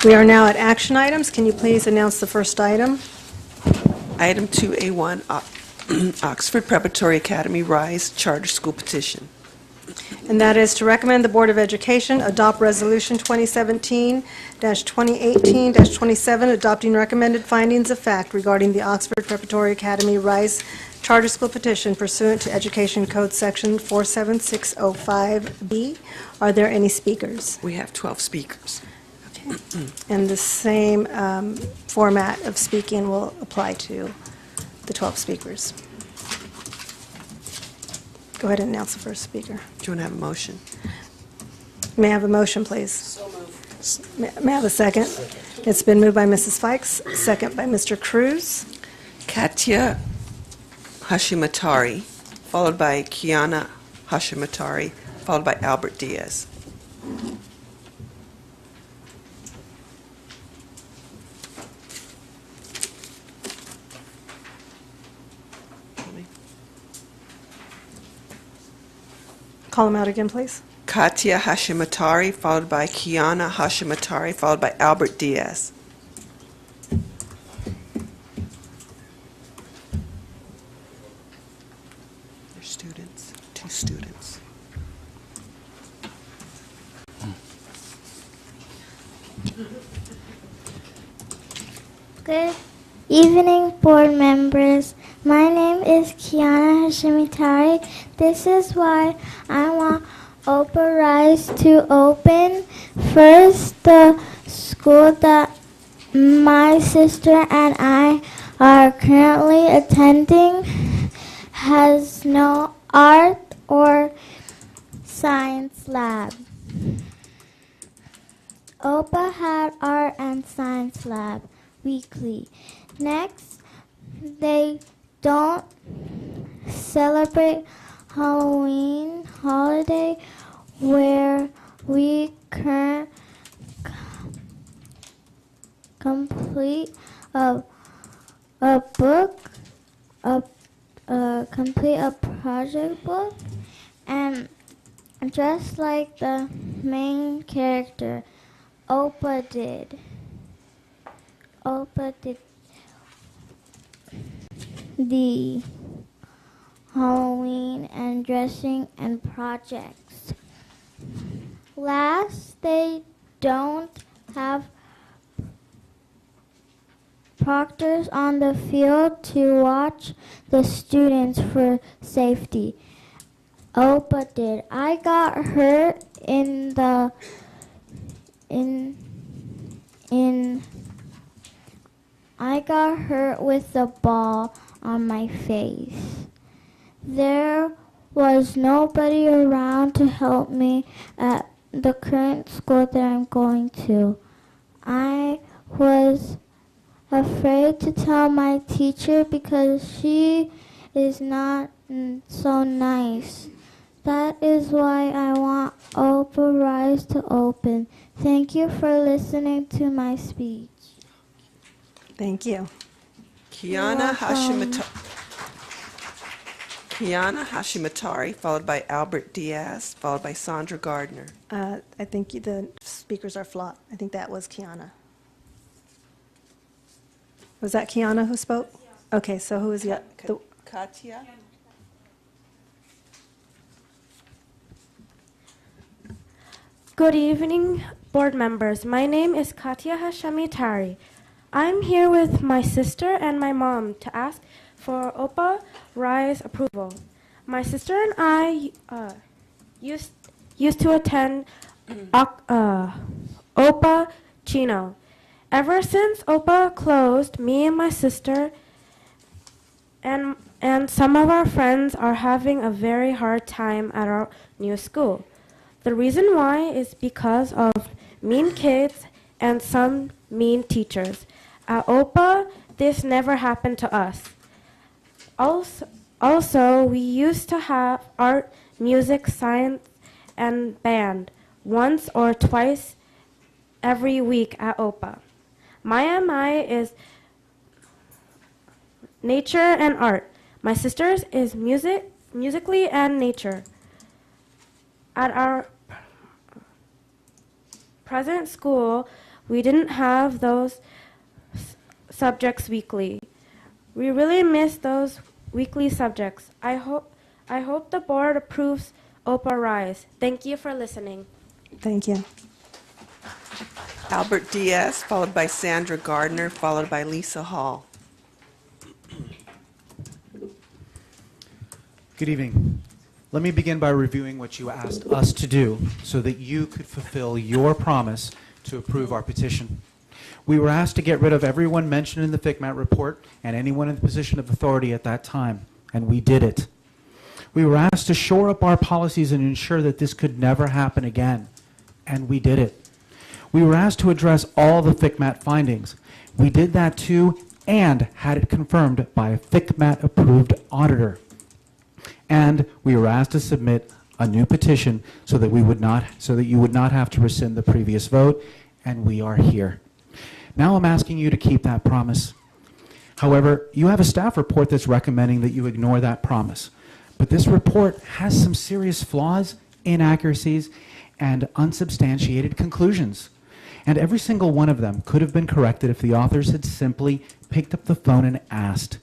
Speaker 1: We are now at action items. Can you please announce the first item?
Speaker 2: Item 2A1, Oxford Preparatory Academy Rise Charter School Petition.
Speaker 1: And that is to recommend the Board of Education adopt Resolution 2017-2018-27, adopting recommended findings of fact regarding the Oxford Preparatory Academy Rise Charter School Petition pursuant to Education Code Section 47605B. Are there any speakers?
Speaker 2: We have 12 speakers.
Speaker 1: Okay. And the same format of speaking will apply to the 12 speakers. Go ahead and announce the first speaker.
Speaker 2: Do you want to have a motion?
Speaker 1: May I have a motion, please? So moved. May I have a second? It's been moved by Mrs. Fikes, second by Mr. Cruz.
Speaker 2: Katia Hashimatari, followed by Kiana Hashimatari, followed by Albert Diaz.
Speaker 1: Call them out again, please.
Speaker 2: Katia Hashimatari, followed by Kiana Hashimatari, followed by Albert Diaz. They're students, 2 students.
Speaker 18: Good evening, board members. My name is Kiana Hashimitari. This is why I want Oprah Rise to open. First, the school that my sister and I are currently attending has no art or science lab. Opa had art and science lab weekly. Next, they don't celebrate Halloween holiday where we complete a book, complete a project book, and just like the main character, Opa did the Halloween and dressing and projects. Last, they don't have proctors on the field to watch the students for safety. Opa did. I got hurt I got hurt with the ball on my face. There was nobody around to help me at the current school that I'm going to. I was afraid to tell my teacher because she is not so nice. That is why I want Oprah Rise to open. Thank you for listening to my speech.
Speaker 1: Thank you.
Speaker 2: Kiana Hashimatari, followed by Albert Diaz, followed by Sandra Gardner.
Speaker 1: I think the speakers are flop. I think that was Kiana. Was that Kiana who spoke? Okay, so who is the
Speaker 2: Katia?
Speaker 16: Good evening, board members. My name is Katia Hashamitari. I'm here with my sister and my mom to ask for Opa Rise approval. My sister and I used to attend Opa Chino. Ever since Opa closed, me and my sister and some of our friends are having a very hard time at our new school. The reason why is because of mean kids and some mean teachers. At Opa, this never happened to us. Also, we used to have art, music, science, and band once or twice every week at Opa. My MI is nature and art. My sister's is musically and nature. At our present school, we didn't have those subjects weekly. We really miss those weekly subjects. I hope the board approves Opa Rise. Thank you for listening.
Speaker 1: Thank you.
Speaker 2: Albert Diaz, followed by Sandra Gardner, followed by Lisa Hall.
Speaker 19: Good evening. Let me begin by reviewing what you asked us to do so that you could fulfill your promise to approve our petition. We were asked to get rid of everyone mentioned in the FCMAT report and anyone in the position of authority at that time, and we did it. We were asked to shore up our policies and ensure that this could never happen again, and we did it. We were asked to address all the FCMAT findings. We did that too, and had it confirmed by a FCMAT-approved auditor. And we were asked to submit a new petition so that you would not have to rescind the previous vote, and we are here. Now I'm asking you to keep that promise. However, you have a staff report that's recommending that you ignore that promise. But this report has some serious flaws, inaccuracies, and unsubstantiated conclusions. And every single one of them could have been corrected if the authors had simply picked up the phone and asked.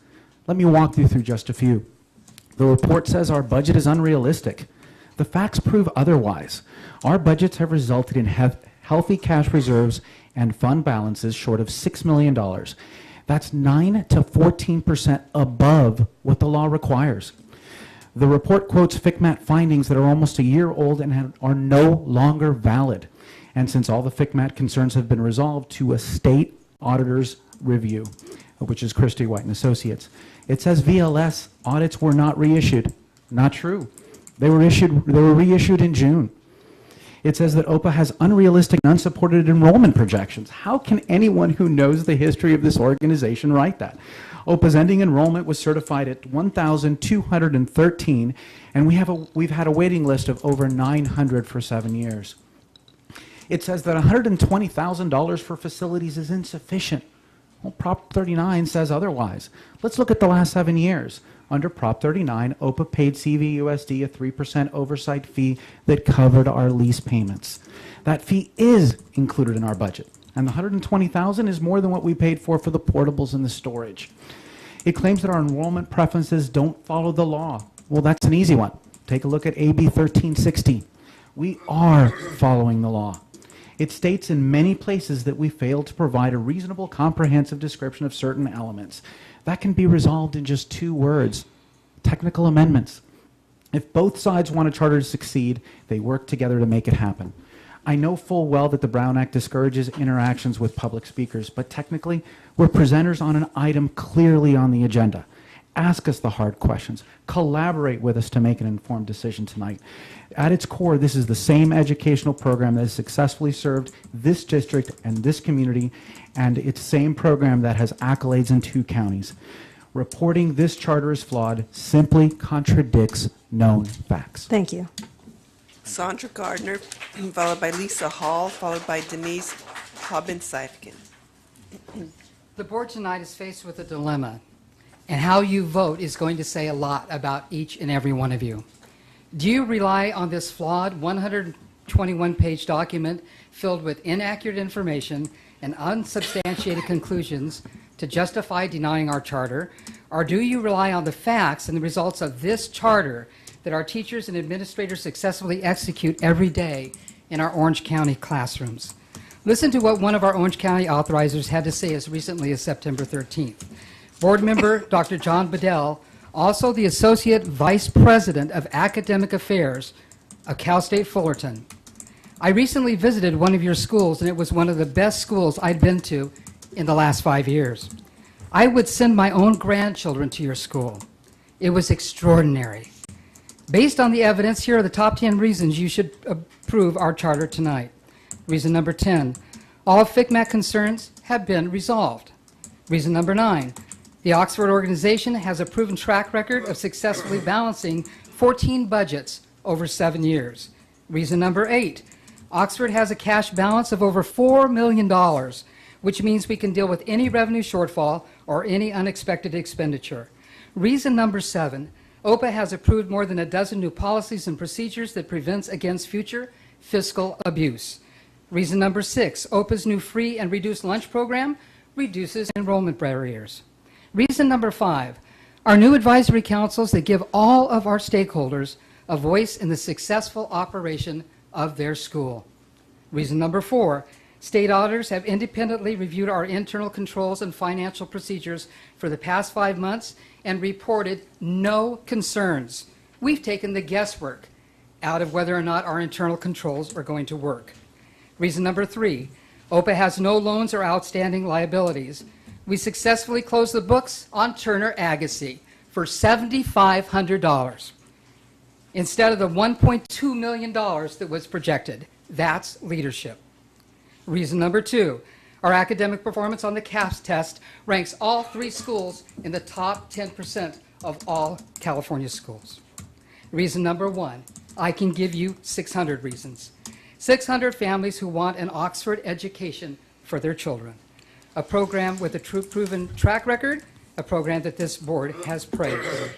Speaker 19: Let me walk you through just a few. The report says our budget is unrealistic. The facts prove otherwise. Our budgets have resulted in healthy cash reserves and fund balances short of $6 million. That's 9 to 14% above what the law requires. The report quotes FCMAT findings that are almost a year old and are no longer valid. And since all the FCMAT concerns have been resolved to a state auditor's review, which is Christie White and Associates, it says VLS audits were not reissued. Not true. They were reissued in June. It says that OPA has unrealistic and unsupported enrollment projections. How can anyone who knows the history of this organization write that? OPA's ending enrollment was certified at 1,213, and we've had a waiting list of over 900 for 7 years. It says that $120,000 for facilities is insufficient. Well, Prop 39 says otherwise. Let's look at the last 7 years. Under Prop 39, OPA paid CVUSD a 3% oversight fee that covered our lease payments. That fee is included in our budget, and the $120,000 is more than what we paid for the portables and the storage. It claims that our enrollment preferences don't follow the law. Well, that's an easy one. Take a look at AB 1360. We are following the law. It states in many places that we failed to provide a reasonable, comprehensive description of certain elements. That can be resolved in just 2 words: technical amendments. If both sides want a charter to succeed, they work together to make it happen. I know full well that the Brown Act discourages interactions with public speakers, but technically, we're presenters on an item clearly on the agenda. Ask us the hard questions. Collaborate with us to make an informed decision tonight. At its core, this is the same educational program that has successfully served this district and this community, and it's the same program that has accolades in 2 counties. Reporting this charter as flawed simply contradicts known facts.
Speaker 1: Thank you.
Speaker 2: Sandra Gardner, followed by Lisa Hall, followed by Denise Hobbins-Seifkin.
Speaker 20: The board tonight is faced with a dilemma, and how you vote is going to say a lot about each and every one of you. Do you rely on this flawed 121-page document filled with inaccurate information and unsubstantiated conclusions to justify denying our charter, or do you rely on the facts and the results of this charter that our teachers and administrators successfully execute every day in our Orange County classrooms? Listen to what one of our Orange County authorizers had to say as recently as September 13th. Board member Dr. John Bedell, also the Associate Vice President of Academic Affairs of Cal State Fullerton. I recently visited one of your schools, and it was one of the best schools I'd been to in the last 5 years. I would send my own grandchildren to your school. It was extraordinary. Based on the evidence, here are the top 10 reasons you should approve our charter tonight. Reason number 10, all FCMAT concerns have been resolved. Reason number 9, the Oxford organization has a proven track record of successfully balancing 14 budgets over 7 years. Reason number 8, Oxford has a cash balance of over $4 million, which means we can deal with any revenue shortfall or any unexpected expenditure. Reason number 7, OPA has approved more than a dozen new policies and procedures that prevents against future fiscal abuse. Reason number 6, OPA's new free and reduced lunch program reduces enrollment barriers. Reason number 5, our new advisory councils that give all of our stakeholders a voice in the successful operation of their school. Reason number 4, state auditors have independently reviewed our internal controls and financial procedures for the past 5 months and reported no concerns. We've taken the guesswork out of whether or not our internal controls are going to work. Reason number 3, OPA has no loans or outstanding liabilities. We successfully closed the books on Turner Agassi for $7,500 instead of the $1.2 million that was projected. That's leadership. Reason number 2, our academic performance on the CAPS test ranks all 3 schools in the top 10% of all California schools. Reason number 1, I can give you 600 reasons. 600 families who want an Oxford education for their children. A program with a proven track record, a program that this board has praised.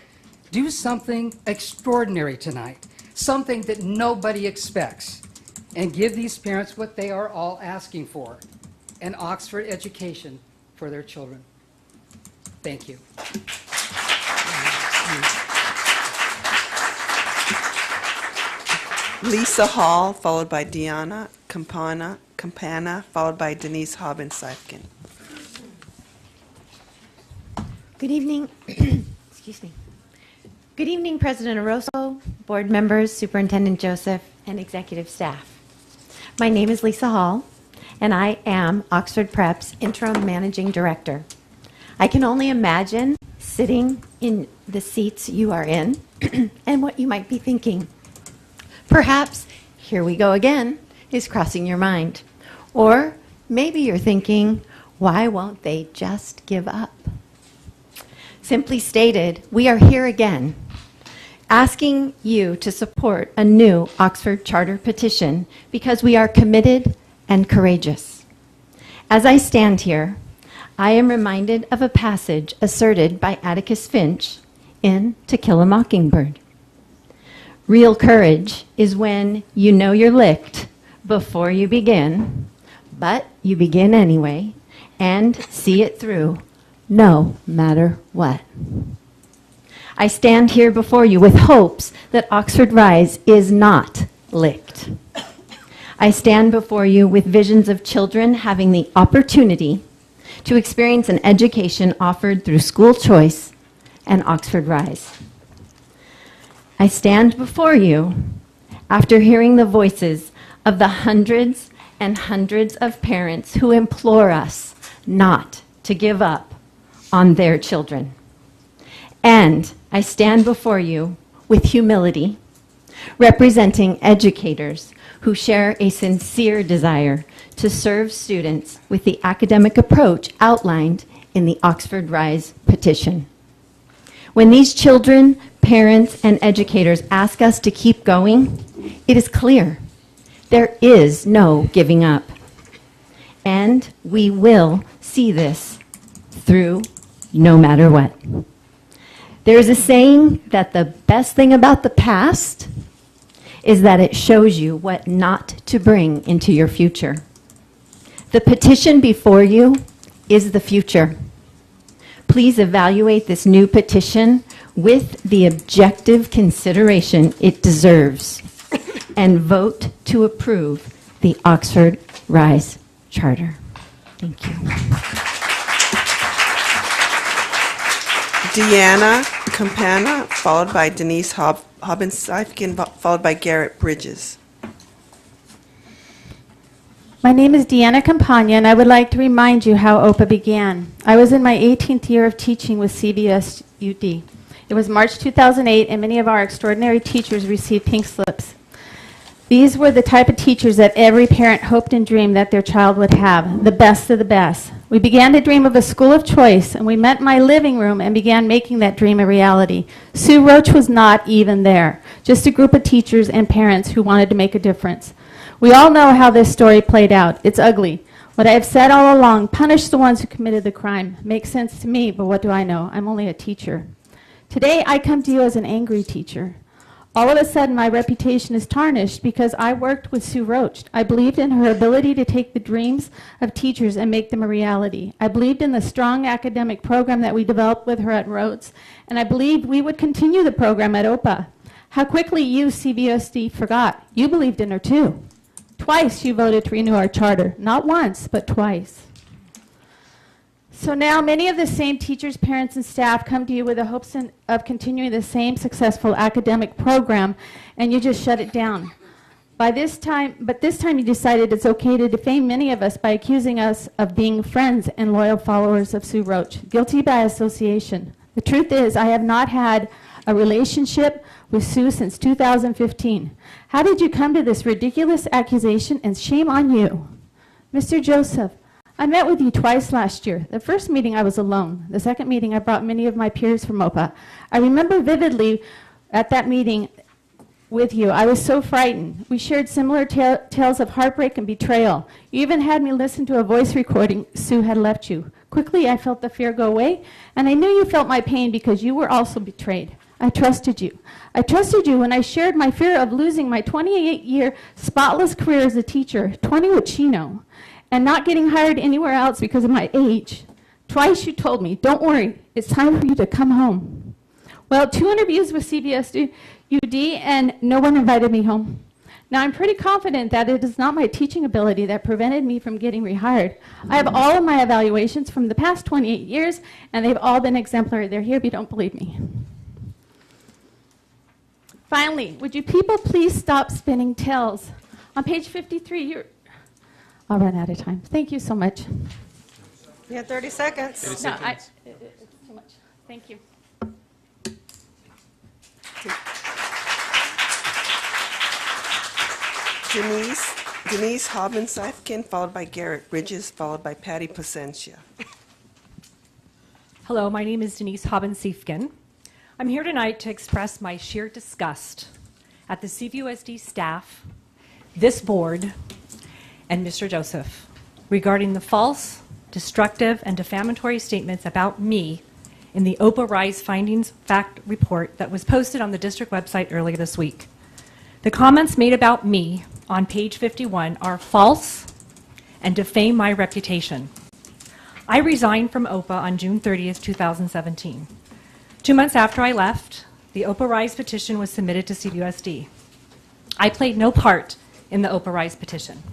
Speaker 20: Do something extraordinary tonight, something that nobody expects, and give these parents what they are all asking for, an Oxford education for their children. Thank you.
Speaker 2: Lisa Hall, followed by Deanna Campana, followed by Denise Hobbins-Seifkin.
Speaker 21: Good evening. Excuse me. Good evening, President Oroso, board members, Superintendent Joseph, and executive staff. My name is Lisa Hall, and I am Oxford Prep's interim managing director. I can only imagine sitting in the seats you are in and what you might be thinking. Perhaps, here we go again, is crossing your mind. Or maybe you're thinking, why won't they just give up? Simply stated, we are here again, asking you to support a new Oxford Charter petition because we are committed and courageous. As I stand here, I am reminded of a passage asserted by Atticus Finch in To Kill a Mockingbird. Real courage is when you know you're licked before you begin, but you begin anyway and see it through no matter what. I stand here before you with hopes that Oxford Rise is not licked. I stand before you with visions of children having the opportunity to experience an education offered through school choice and Oxford Rise. I stand before you after hearing the voices of the hundreds and hundreds of parents who implore us not to give up on their children. And I stand before you with humility, representing educators who share a sincere desire to serve students with the academic approach outlined in the Oxford Rise petition. When these children, parents, and educators ask us to keep going, it is clear there is no giving up. And we will see this through no matter what. There is a saying that the best thing about the past is that it shows you what not to bring into your future. The petition before you is the future. Please evaluate this new petition with the objective consideration it deserves and vote to approve the Oxford Rise Charter. Thank you.
Speaker 2: Deanna Campana, followed by Denise Hobbins-Seifkin, followed by Garrett Bridges.
Speaker 6: My name is Deanna Campagna, and I would like to remind you how OPA began. I was in my 18th year of teaching with CBS UD. It was March 2008, and many of our extraordinary teachers received pink slips. These were the type of teachers that every parent hoped and dreamed that their child would have, the best of the best. We began to dream of a school of choice, and we met in my living room and began making that dream a reality. Sue Roach was not even there, just a group of teachers and parents who wanted to make a difference. We all know how this story played out. It's ugly. What I have said all along, punish the ones who committed the crime. Makes sense to me, but what do I know? I'm only a teacher. Today, I come to you as an angry teacher. All of a sudden, my reputation is tarnished because I worked with Sue Roach. I believed in her ability to take the dreams of teachers and make them a reality. I believed in the strong academic program that we developed with her at Rhodes, and I believed we would continue the program at OPA. How quickly you, CBSD, forgot. You believed in her too. Twice you voted to renew our charter. Not once, but twice. So now many of the same teachers, parents, and staff come to you with the hopes of continuing the same successful academic program, and you just shut it down. But this time you decided it's okay to defame many of us by accusing us of being friends and loyal followers of Sue Roach, guilty by association. The truth is, I have not had a relationship with Sue since 2015. How did you come to this ridiculous accusation, and shame on you? Mr. Joseph, I met with you twice last year. The first meeting I was alone. The second meeting I brought many of my peers from OPA. I remember vividly at that meeting with you. I was so frightened. We shared similar tales of heartbreak and betrayal. You even had me listen to a voice recording Sue had left you. Quickly, I felt the fear go away, and I knew you felt my pain because you were also betrayed. I trusted you. I trusted you when I shared my fear of losing my 28-year spotless career as a teacher, 20 with Chino, and not getting hired anywhere else because of my age. Twice you told me, don't worry, it's time for you to come home. Well, 2 interviews with CBS UD, and no one invited me home. Now, I'm pretty confident that it is not my teaching ability that prevented me from getting rehired. I have all of my evaluations from the past 28 years, and they've all been exemplary. They're here if you don't believe me. Finally, would you people please stop spinning tales? On page 53, I'll run out of time. Thank you so much.
Speaker 1: You have 30 seconds.
Speaker 6: 30 seconds. No, it's too much. Thank you.
Speaker 2: Denise Hobbins-Sifkin, followed by Garrett Bridges, followed by Patty Placentia.
Speaker 3: Hello, my name is Denise Hobbins-Sifkin. I'm here tonight to express my sheer disgust at the CVUSD staff, this board, and Mr. Joseph regarding the false, destructive, and defamatory statements about me in the OPA Rise Findings Fact Report that was posted on the district website earlier this week. The comments made about me on page 51 are false and defame my reputation. I resigned from OPA on June 30th, 2017. 2 months after I left, the OPA Rise petition was submitted to CVUSD. I played no part in the OPA Rise petition.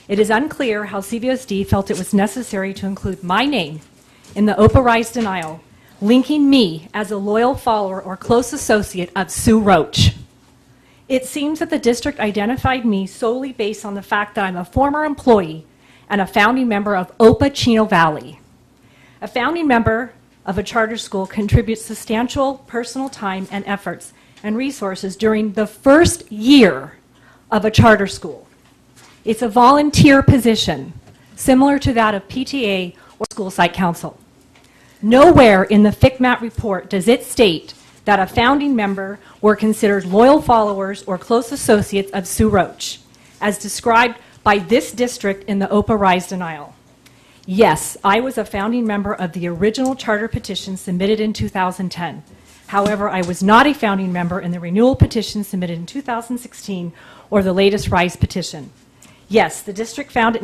Speaker 3: It is unclear how CVUSD felt it was necessary to include my name in the OPA Rise denial, linking me as a loyal follower or close associate of Sue Roach. It seems that the district identified me solely based on the fact that I'm a former employee and a founding member of OPA Chino Valley. A founding member of a charter school contributes substantial personal time and efforts and resources during the first year of a charter school. It's a volunteer position, similar to that of PTA or school site council. Nowhere in the FCMAT report does it state that a founding member were considered loyal followers or close associates of Sue Roach, as described by this district in the OPA Rise denial. Yes, I was a founding member of the original charter petition submitted in 2010. However, I was not a founding member in the renewal petition submitted in 2016 or the latest Rise petition. Yes, the district found it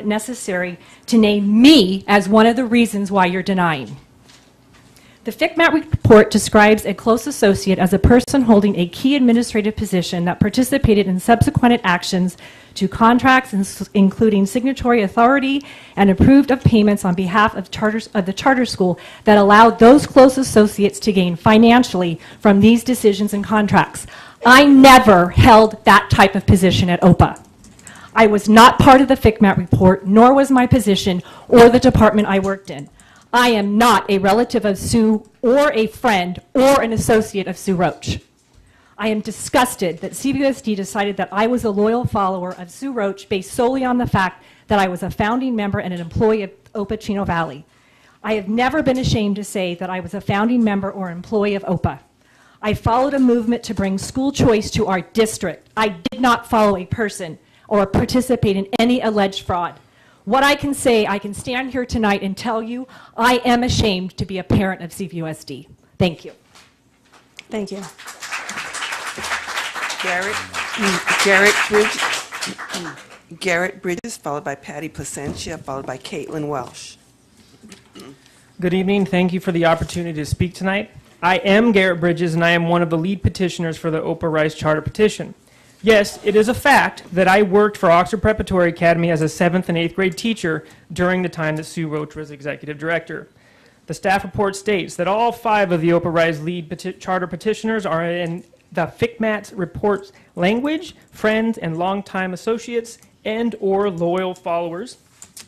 Speaker 3: necessary to name me as one of the reasons why you're denying. The FCMAT report describes a close associate as a person holding a key administrative position that participated in subsequent actions to contracts, including signatory authority and approved of payments on behalf of the charter school that allowed those close associates to gain financially from these decisions and contracts. I never held that type of position at OPA. I was not part of the FCMAT report, nor was my position or the department I worked in. I am not a relative of Sue or a friend or an associate of Sue Roach. I am disgusted that CVUSD decided that I was a loyal follower of Sue Roach based solely on the fact that I was a founding member and an employee of OPA Chino Valley. I have never been ashamed to say that I was a founding member or employee of OPA. I followed a movement to bring school choice to our district. I did not follow a person or participate in any alleged fraud. What I can say, I can stand here tonight and tell you, I am ashamed to be a parent of CVUSD. Thank you.
Speaker 1: Thank you.
Speaker 2: Garrett Bridges, followed by Patty Placentia, followed by Caitlin Welsh.
Speaker 22: Good evening. Thank you for the opportunity to speak tonight. I am Garrett Bridges, and I am one of the lead petitioners for the OPA Rise Charter petition. Yes, it is a fact that I worked for Oxford Preparatory Academy as a 7th and 8th grade teacher during the time that Sue Roach was executive director. The staff report states that all 5 of the OPA Rise lead charter petitioners are in the FICMAT reports language, friends, and longtime associates and or loyal followers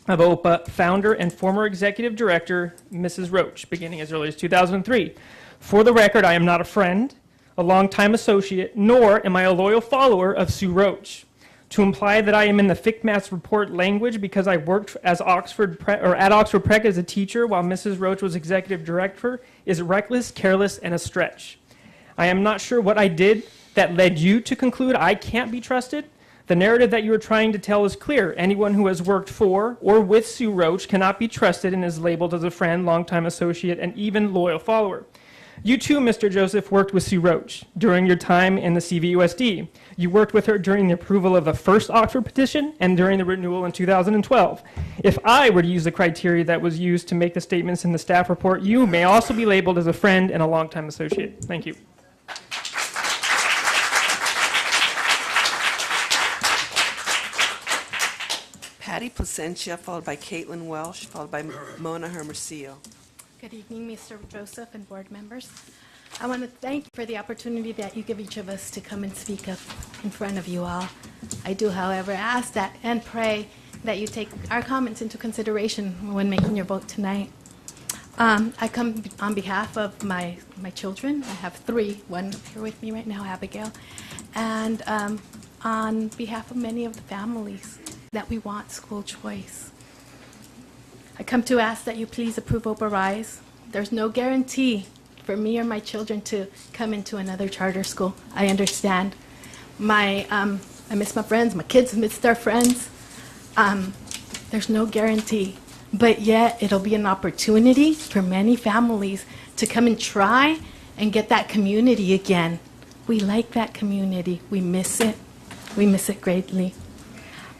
Speaker 22: of OPA founder and former executive director, Mrs. Roach, beginning as early as 2003. For the record, I am not a friend, a longtime associate, nor am I a loyal follower of Sue Roach. To imply that I am in the FICMAT's report language because I worked as at Oxford Prep as a teacher while Mrs. Roach was executive director is reckless, careless, and a stretch. I am not sure what I did that led you to conclude I can't be trusted. The narrative that you are trying to tell is clear. Anyone who has worked for or with Sue Roach cannot be trusted and is labeled as a friend, longtime associate, and even loyal follower. You too, Mr. Joseph, worked with Sue Roach during your time in the CVUSD. You worked with her during the approval of the first Oxford petition and during the renewal in 2012. If I were to use the criteria that was used to make the statements in the staff report, you may also be labeled as a friend and a longtime associate. Thank you.
Speaker 2: Patty Placentia, followed by Caitlin Welsh, followed by Mona Hermosillo.
Speaker 16: Good evening, Mr. Joseph and board members. I want to thank you for the opportunity that you give each of us to come and speak up in front of you all. I do, however, ask that and pray that you take our comments into consideration when making your vote tonight. I come on behalf of my children. I have three, one here with me right now, Abigail, and on behalf of many of the families that we want school choice. I come to ask that you please approve Oprah Rise. There's no guarantee for me or my children to come into another charter school. I understand. I miss my friends. My kids miss their friends. There's no guarantee. But yet, it'll be an opportunity for many families to come and try and get that community again. We like that community. We miss it. We miss it greatly.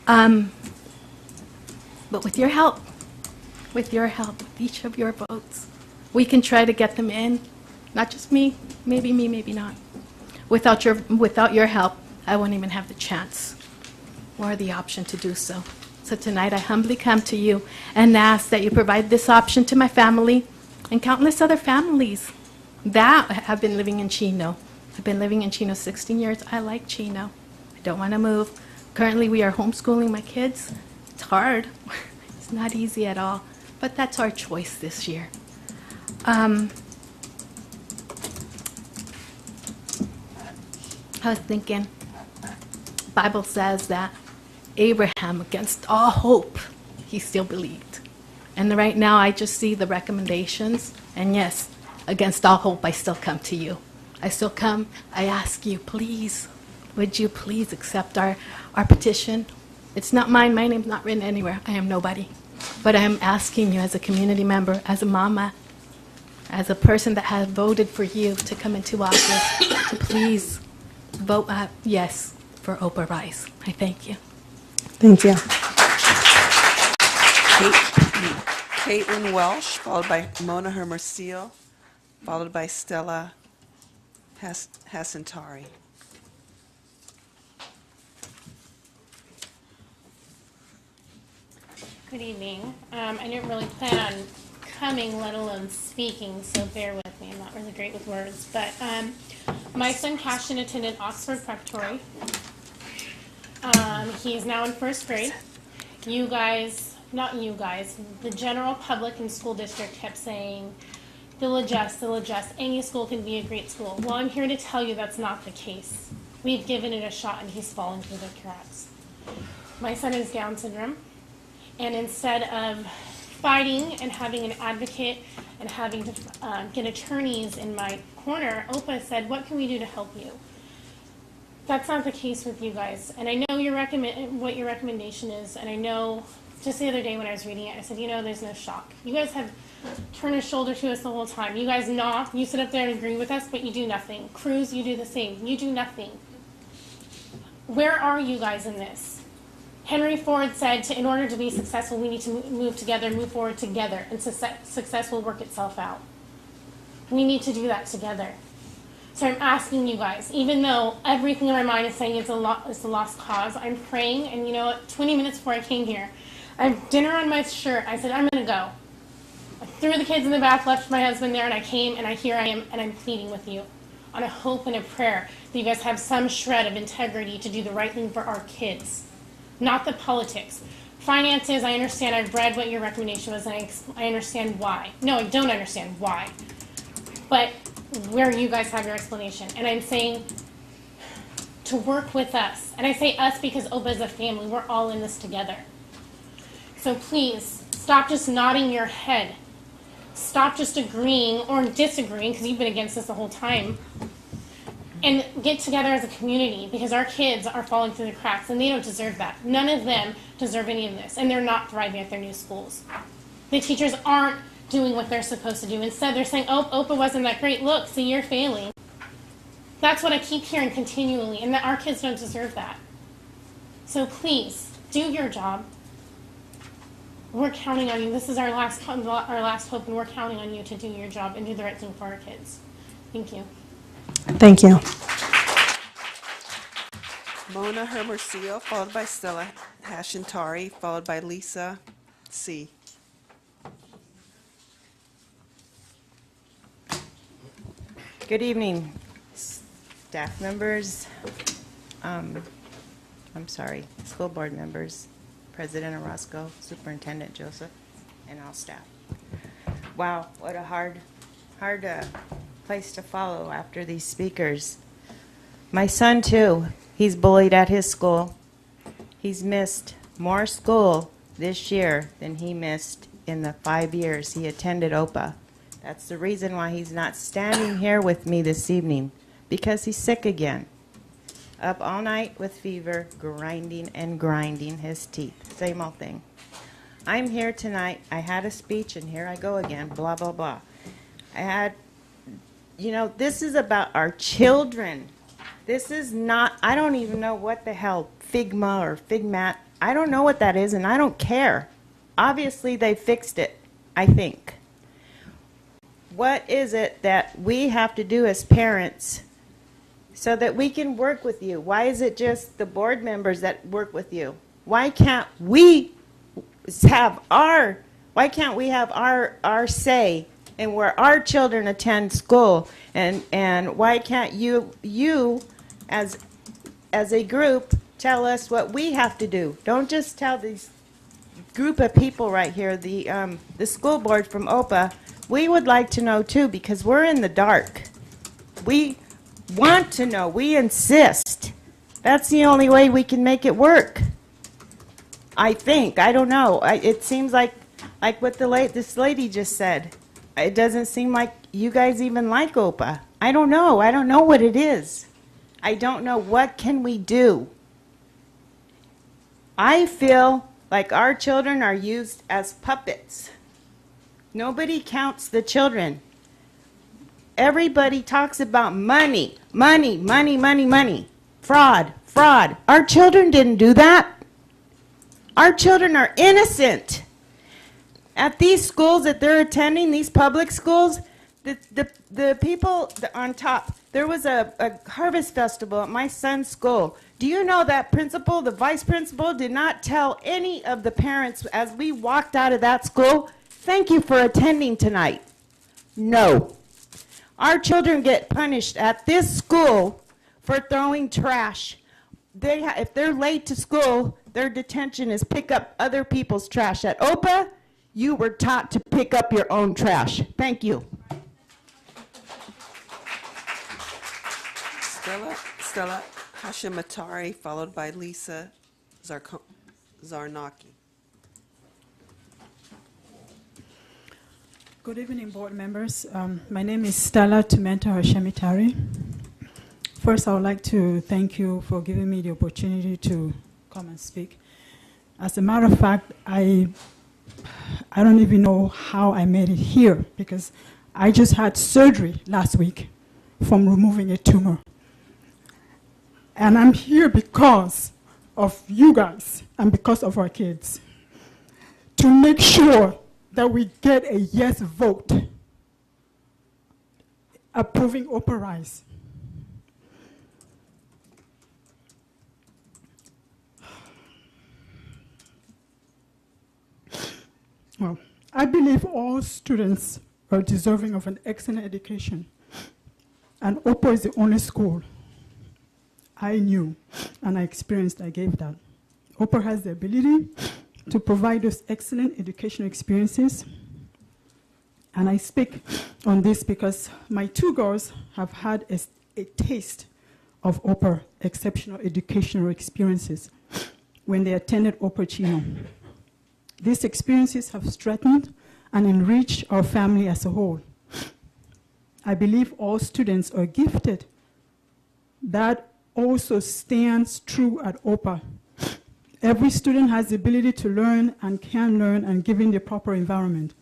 Speaker 16: But with your help, with each of your votes, we can try to get them in. Not just me, maybe not. Without your help, I won't even have the chance or the option to do so. So tonight I humbly come to you and ask that you provide this option to my family and countless other families that have been living in Chino. I've been living in Chino 16 years. I like Chino. I don't want to move. Currently we are homeschooling my kids. It's hard. It's not easy at all. But that's our choice this year. I was thinking, the Bible says that Abraham, against all hope, he still believed. And right now I just see the recommendations. And yes, against all hope, I still come to you. I still come, I ask you, please, would you please accept our petition? It's not mine. My name's not written anywhere. I am nobody. But I am asking you as a community member, as a mama, as a person that has voted for you to come into office, to please vote yes for Oprah Rise. I thank you.
Speaker 1: Thank you.
Speaker 2: Caitlin Welsh, followed by Mona Hermosillo, followed by Stella Hasantari.
Speaker 4: Good evening. I didn't really plan on coming, let alone speaking, so bear with me. I'm not really great with words. But my son, Cashin, attended Oxford Preparatory. He's now in first grade. You guys, not you guys, the general public and school district kept saying, they'll adjust, any school can be a great school. Well, I'm here to tell you that's not the case. We've given it a shot and he's fallen through the cracks. My son has Down syndrome. And instead of fighting and having an advocate and having to get attorneys in my corner, OPA said, what can we do to help you? That's not the case with you guys. And I know what your recommendation is. And I know just the other day when I was reading it, I said, there's no shock. You guys have turned a shoulder to us the whole time. You guys knock, you sit up there and agree with us, but you do nothing. Cruz, you do the same. You do nothing. Where are you guys in this? Henry Ford said, in order to be successful, we need to move forward together, and success will work itself out. We need to do that together. So I'm asking you guys, even though everything in my mind is saying it's a lost cause, I'm praying, and 20 minutes before I came here, I have dinner on my shirt. I said, I'm going to go. I threw the kids in the bath, left my husband there, and I came, and here I am, and I'm pleading with you. on a hope and a prayer that you guys have some shred of integrity to do the right thing for our kids, not the politics. Finances, I understand. I've read what your recommendation was, and I understand why. No, I don't understand why. But where you guys have your explanation. And I'm saying to work with us. And I say us because OPA is a family. We're all in this together. So please, stop just nodding your head. Stop just agreeing or disagreeing, because you've been against this the whole time. And get together as a community, because our kids are falling through the cracks, and they don't deserve that. None of them deserve any of this, and they're not thriving at their new schools. The teachers aren't doing what they're supposed to do. Instead, they're saying, oh, OPA wasn't that great. Look, see, you're failing. That's what I keep hearing continually, and that our kids don't deserve that. So please, do your job. We're counting on you. This is our last hope, and we're counting on you to do your job and do the right thing for our kids. Thank you.
Speaker 1: Thank you.
Speaker 2: Mona Hermosillo, followed by Stella Hashintari, followed by Lisa C.
Speaker 7: Good evening, staff members, school board members, President Orozco, Superintendent Joseph, and all staff. Wow, what a hard place to follow after these speakers. My son, too, he's bullied at his school. He's missed more school this year than he missed in the 5 years he attended OPA. That's the reason why he's not standing here with me this evening, because he's sick again. Up all night with fever, grinding and grinding his teeth. Same old thing. I'm here tonight. I had a speech, and here I go again, blah, blah, blah. This is about our children. This is not, I don't even know what the hell Figma or Figmat, I don't know what that is, and I don't care. Obviously, they fixed it, I think. What is it that we have to do as parents so that we can work with you? Why is it just the board members that work with you? Why can't we have our say in where our children attend school? And why can't you as a group tell us what we have to do? Don't just tell these group of people right here, the school board from OPA. We would like to know too, because we're in the dark. We want to know. We insist. That's the only way we can make it work. I think. I don't know. It seems like what this lady just said. It doesn't seem like you guys even like OPA. I don't know. I don't know what it is. I don't know. What can we do? I feel like our children are used as puppets. Nobody counts the children. Everybody talks about money, money, money, money, money. Fraud, fraud. Our children didn't do that. Our children are innocent. At these schools that they're attending, these public schools, the people on top, there was a harvest festival at my son's school. Do you know that principal, the vice principal, did not tell any of the parents as we walked out of that school, thank you for attending tonight? No. Our children get punished at this school for throwing trash. If they're late to school, their detention is pick up other people's trash. At OPA, you were taught to pick up your own trash. Thank you.
Speaker 2: Stella Hashimatari, followed by Lisa Zarnaki.
Speaker 8: Good evening, board members. My name is Stella Tumenta Hashemitari. First, I would like to thank you for giving me the opportunity to come and speak. As a matter of fact, I don't even know how I made it here, because I just had surgery last week from removing a tumor. And I'm here because of you guys and because of our kids, to make sure that we get a yes vote approving OPA Rise. Well, I believe all students are deserving of an excellent education. And Opo is the only school I knew and I experienced, I gave that. Opo has the ability to provide those excellent educational experiences. And I speak on this because my two girls have had a taste of Opo exceptional educational experiences when they attended Opo Chino. These experiences have strengthened and enriched our family as a whole. I believe all students are gifted. That also stands true at OPA. Every student has the ability to learn and can learn and given the proper environment.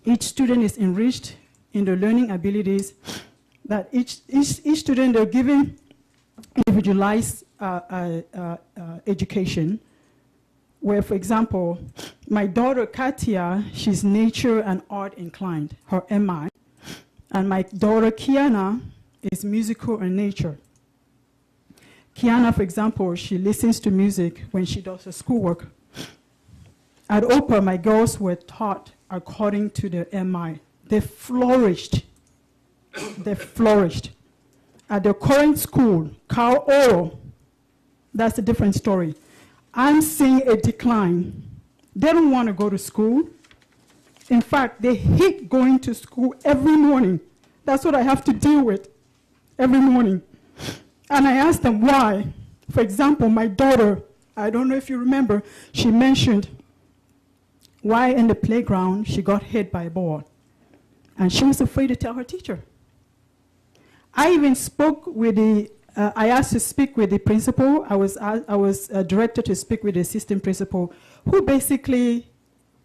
Speaker 8: Each student is enriched in the learning abilities that each student are given individualized education, where, for example, my daughter Katia, she's nature and art inclined, her MI, and my daughter Kiana is musical and nature. Kiana, for example, she listens to music when she does her schoolwork. At OPA, my girls were taught according to their MI. They flourished. They flourished. At the current school, Carl Oral, that's a different story. I'm seeing a decline. They don't want to go to school. In fact, they hate going to school every morning. That's what I have to deal with every morning. And I asked them why. For example, my daughter, I don't know if you remember, she mentioned why in the playground she got hit by a ball. And she was afraid to tell her teacher. I even spoke with I asked to speak with the principal. I was directed to speak with the assistant principal, who basically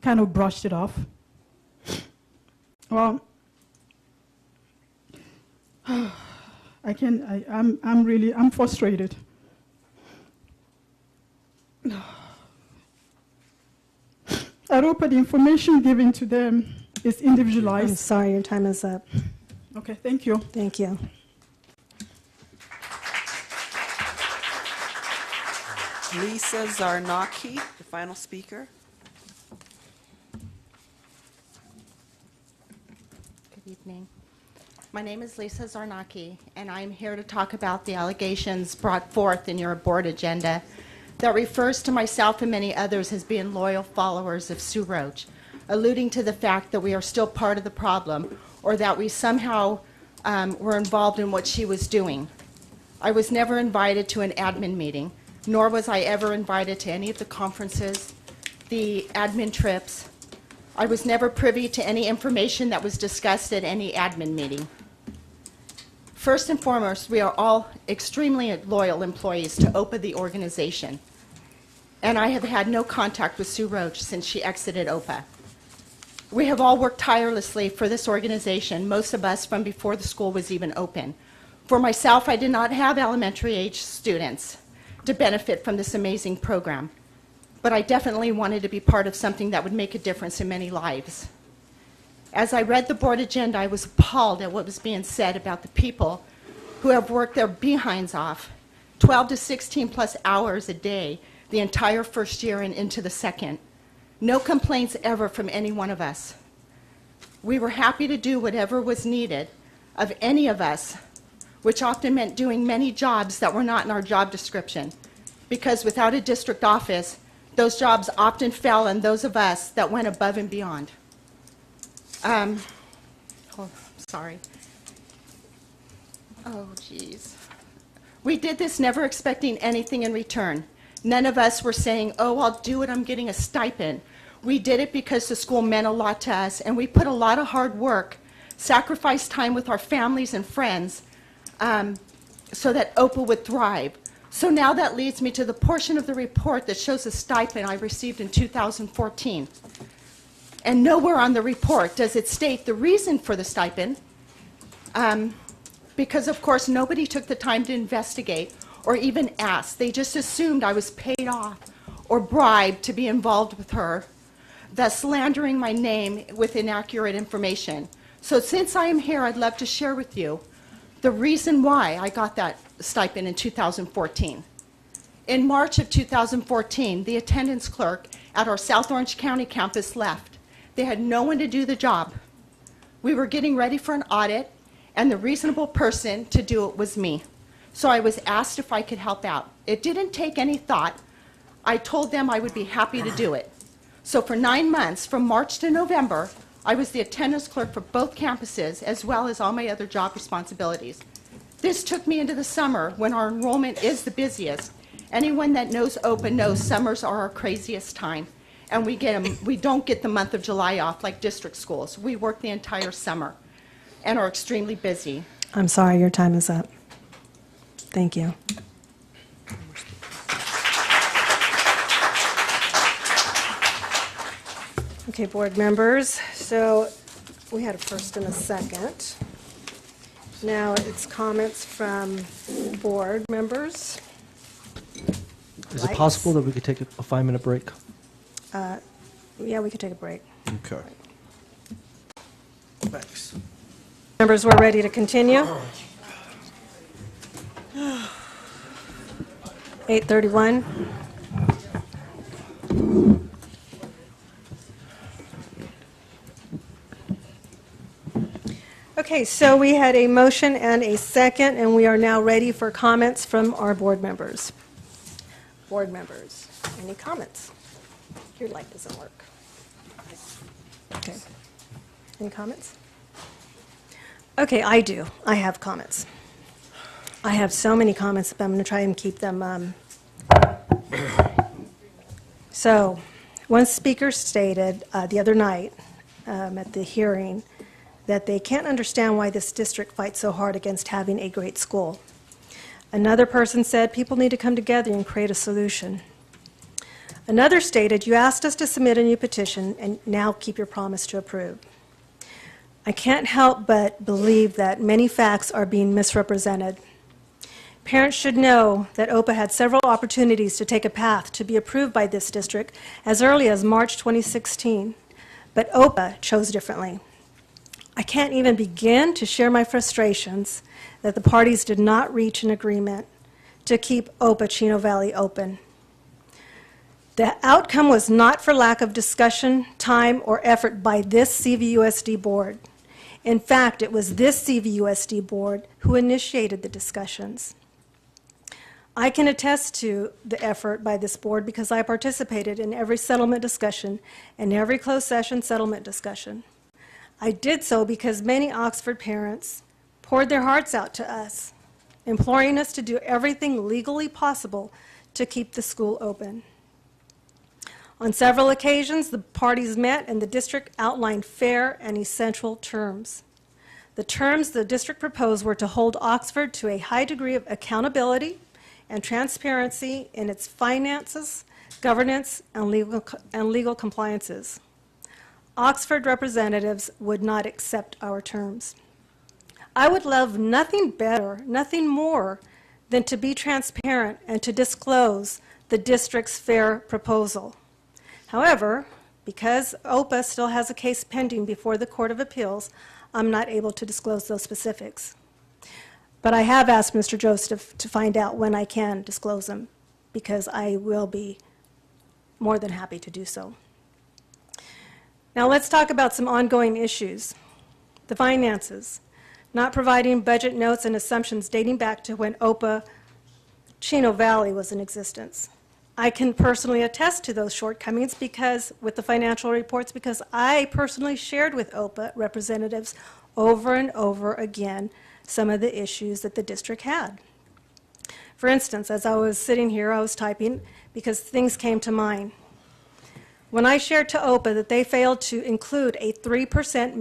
Speaker 8: kind of brushed it off. Well, I'm frustrated. I hope the information given to them is individualized.
Speaker 1: I'm sorry, your time is up.
Speaker 8: Okay, thank you.
Speaker 1: Thank you.
Speaker 2: Lisa Zarnacki, the final speaker.
Speaker 7: Good evening. My name is Lisa Zarnacki, and I'm here to talk about the allegations brought forth in your board agenda that refers to myself and many others as being loyal followers of Sue Roach, alluding to the fact that we are still part of the problem or that we somehow were involved in what she was doing. I was never invited to an admin meeting, nor was I ever invited to any of the conferences, the admin trips. I was never privy to any information that was discussed at any admin meeting. First and foremost, we are all extremely loyal employees to OPA, the organization. And I have had no contact with Sue Roach since she exited OPA. We have all worked tirelessly for this organization, most of us from before the school was even open. For myself, I did not have elementary age students to benefit from this amazing program. But I definitely wanted to be part of something that would make a difference in many lives. As I read the board agenda, I was appalled at what was being said about the people who have worked their behinds off 12 to 16 plus hours a day the entire first year and into the second. No complaints ever from any one of us. We were happy to do whatever was needed of any of us, which often meant doing many jobs that were not in our job description, because without a district office, those jobs often fell on those of us that went above and beyond. Sorry. Oh, geez. We did this never expecting anything in return. None of us were saying, oh, I'll do it, I'm getting a stipend. We did it because the school meant a lot to us, and we put a lot of hard work, sacrificed time with our families and friends, so that OPA would thrive. So now that leads me to the portion of the report that shows a stipend I received in 2014. And nowhere on the report does it state the reason for the stipend, because of course nobody took the time to investigate or even ask. They just assumed I was paid off or bribed to be involved with her, thus slandering my name with inaccurate information. So since I am here, I'd love to share with you the reason why I got that stipend in 2014. In March of 2014, the attendance clerk at our South Orange County campus left. They had no one to do the job. We were getting ready for an audit, and the reasonable person to do it was me. So I was asked if I could help out. It didn't take any thought. I told them I would be happy to do it. So for 9 months, from March to November, I was the attendance clerk for both campuses, as well as all my other job responsibilities. This took me into the summer, when our enrollment is the busiest. Anyone that knows OPA knows summers are our craziest time, and we don't get the month of July off like district schools. We work the entire summer and are extremely busy.
Speaker 1: I'm sorry, your time is up. Thank you. Okay, board members, so we had a first and a second. Now it's comments from board members.
Speaker 9: Is it possible that we could take a 5-minute break?
Speaker 1: Yeah, we could take a break.
Speaker 9: Okay. Thanks.
Speaker 1: Members, we're ready to continue. 8:31. Okay, so we had a motion and a second, and we are now ready for comments from our board members. Board members, any comments? Your light doesn't work. Okay. Any comments? Okay, I do. I have comments. I have so many comments, but I'm going to try and keep them. So, one speaker stated the other night at the hearing that they can't understand why this district fights so hard against having a great school. Another person said people need to come together and create a solution. Another stated, you asked us to submit a new petition and now keep your promise to approve. I can't help but believe that many facts are being misrepresented. Parents should know that OPA had several opportunities to take a path to be approved by this district as early as March 2016, but OPA chose differently. I can't even begin to share my frustrations that the parties did not reach an agreement to keep OPA Chino Valley open. The outcome was not for lack of discussion, time, or effort by this CVUSD board. In fact, it was this CVUSD board who initiated the discussions. I can attest to the effort by this board because I participated in every settlement discussion and every closed session settlement discussion. I did so because many Oxford parents poured their hearts out to us, imploring us to do everything legally possible to keep the school open. On several occasions, the parties met and the district outlined fair and essential terms. The terms the district proposed were to hold Oxford to a high degree of accountability and transparency in its finances, governance, and legal compliances. Oxford representatives would not accept our terms. I would love nothing better, nothing more, than to be transparent and to disclose the district's fair proposal. However, because OPA still has a case pending before the Court of Appeals, I'm not able to disclose those specifics. But I have asked Mr. Joseph to find out when I can disclose them, because I will be more than happy to do so. Now let's talk about some ongoing issues. The finances, not providing budget notes and assumptions dating back to when OPA Chino Valley was in existence. I can personally attest to those shortcomings because, with the financial reports, because I personally shared with OPA representatives over and over again some of the issues that the district had. For instance, as I was sitting here, I was typing because things came to mind. When I shared to OPA that they failed to include a 3%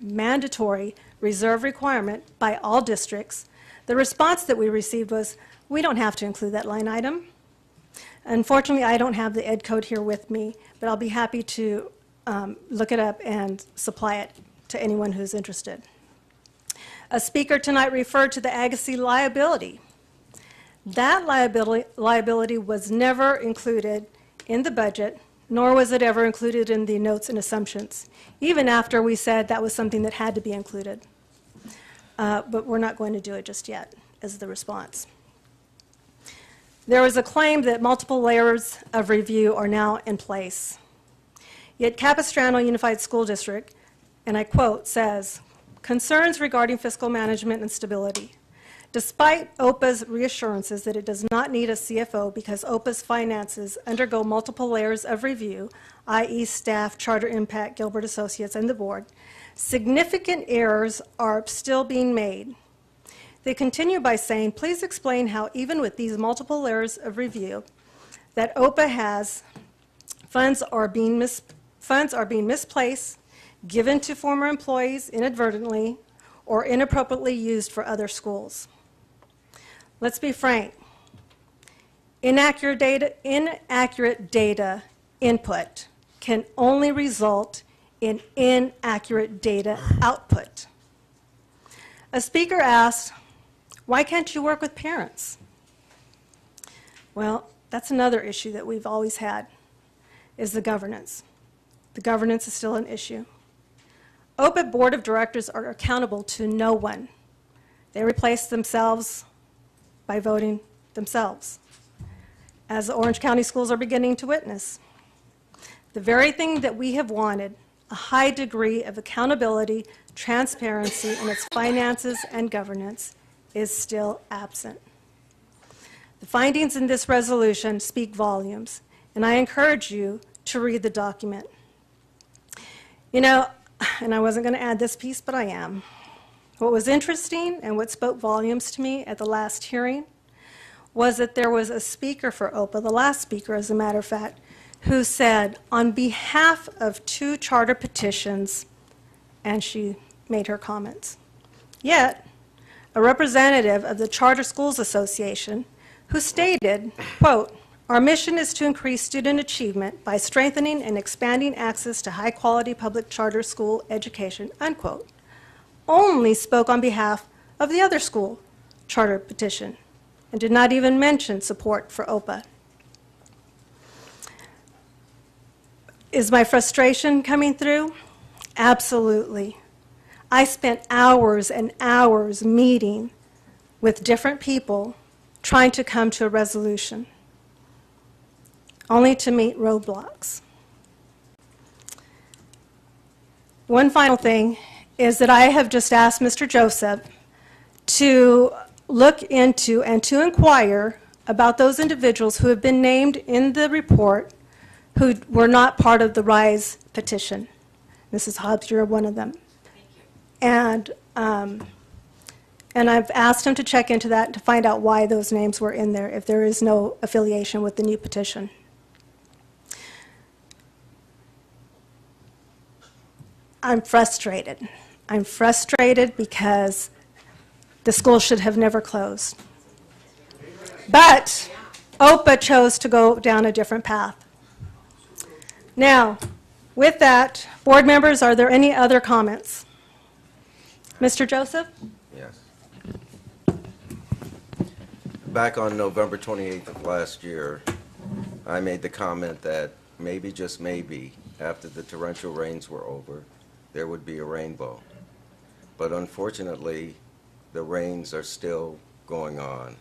Speaker 1: mandatory reserve requirement by all districts, the response that we received was, we don't have to include that line item. Unfortunately, I don't have the ed code here with me, but I'll be happy to look it up and supply it to anyone who's interested. A speaker tonight referred to the Agassiz liability. That liability was never included in the budget, nor was it ever included in the notes and assumptions, even after we said that was something that had to be included. But we're not going to do it just yet, as the response. There was a claim that multiple layers of review are now in place. Yet Capistrano Unified School District, and I quote, says, concerns regarding fiscal management and stability. Despite OPA's reassurances that it does not need a CFO because OPA's finances undergo multiple layers of review, i.e. staff, charter impact, Gilbert Associates, and the board, significant errors are still being made. They continue by saying, please explain how even with these multiple layers of review that OPA has, funds are being misplaced, given to former employees inadvertently, or inappropriately used for other schools. Let's be frank. Inaccurate data input can only result in inaccurate data output. A speaker asked, why can't you work with parents? Well, that's another issue that we've always had, is the governance. The governance is still an issue. OPA board of directors are accountable to no one. They replace themselves by voting themselves, as the Orange County schools are beginning to witness. The very thing that we have wanted, a high degree of accountability, transparency in its finances and governance, is still absent. The findings in this resolution speak volumes, and I encourage you to read the document. You know, and I wasn't going to add this piece, but I am. What was interesting and what spoke volumes to me at the last hearing was that there was a speaker for OPA, the last speaker, as a matter of fact, who said, on behalf of 2 charter petitions, and she made her comments. Yet, a representative of the Charter Schools Association who stated, quote, our mission is to increase student achievement by strengthening and expanding access to high-quality public charter school education, unquote, only spoke on behalf of the other school charter petition and did not even mention support for OPA. Is my frustration coming through? Absolutely. I spent hours and hours meeting with different people trying to come to a resolution, only to meet roadblocks. One final thing is that I have just asked Mr. Joseph to look into and to inquire about those individuals who have been named in the report who were not part of the RISE petition. Mrs. Hobbs, you're one of them. And I've asked him to check into that to find out why those names were in there, if there is no affiliation with the new petition. I'm frustrated. I'm frustrated because the school should have never closed. But OPA chose to go down a different path. Now, with that, board members, are there any other comments? Mr. Joseph?
Speaker 10: Yes. Back on November 28th of last year, I made the comment that maybe, just maybe, after the torrential rains were over, there would be a rainbow. But unfortunately, the rains are still going on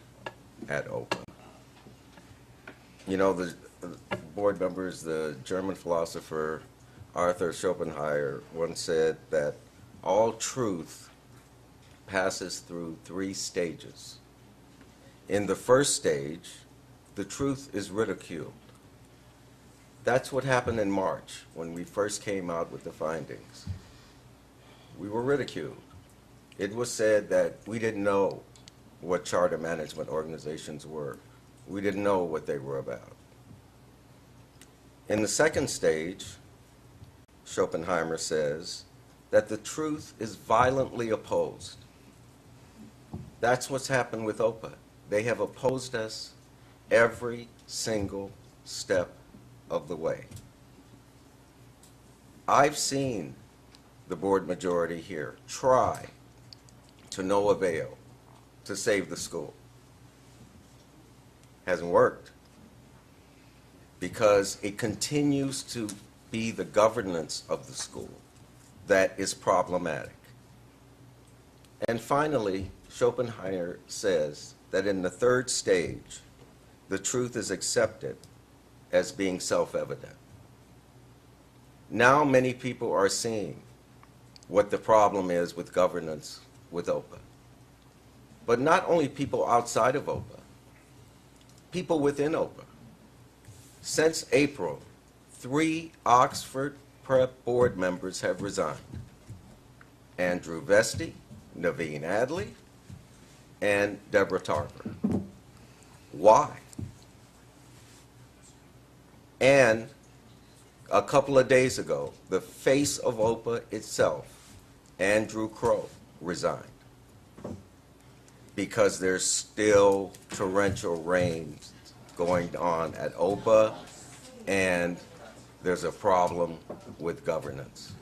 Speaker 10: at OPA. You know, the board members, the German philosopher Arthur Schopenhauer once said that all truth passes through 3 stages. In the first stage, the truth is ridiculed. That's what happened in March when we first came out with the findings. We were ridiculed. It was said that we didn't know what charter management organizations were. We didn't know what they were about. In the second stage, Schopenhauer says that the truth is violently opposed. That's what's happened with OPA. They have opposed us every single step of the way. I've seen the board majority here try to no avail to save the school. Hasn't worked because it continues to be the governance of the school that is problematic. And finally, Schopenhauer says that in the third stage, the truth is accepted as being self-evident. Now many people are seeing what the problem is with governance with OPA. But not only people outside of OPA, people within OPA. Since April, 3 Oxford Prep board members have resigned. Andrew Vesti, Naveen Adley, and Deborah Tarver. Why? And a couple of days ago, the face of OPA itself, Andrew Crow, resigned because there's still torrential rains going on at OPA, and there's a problem with governance.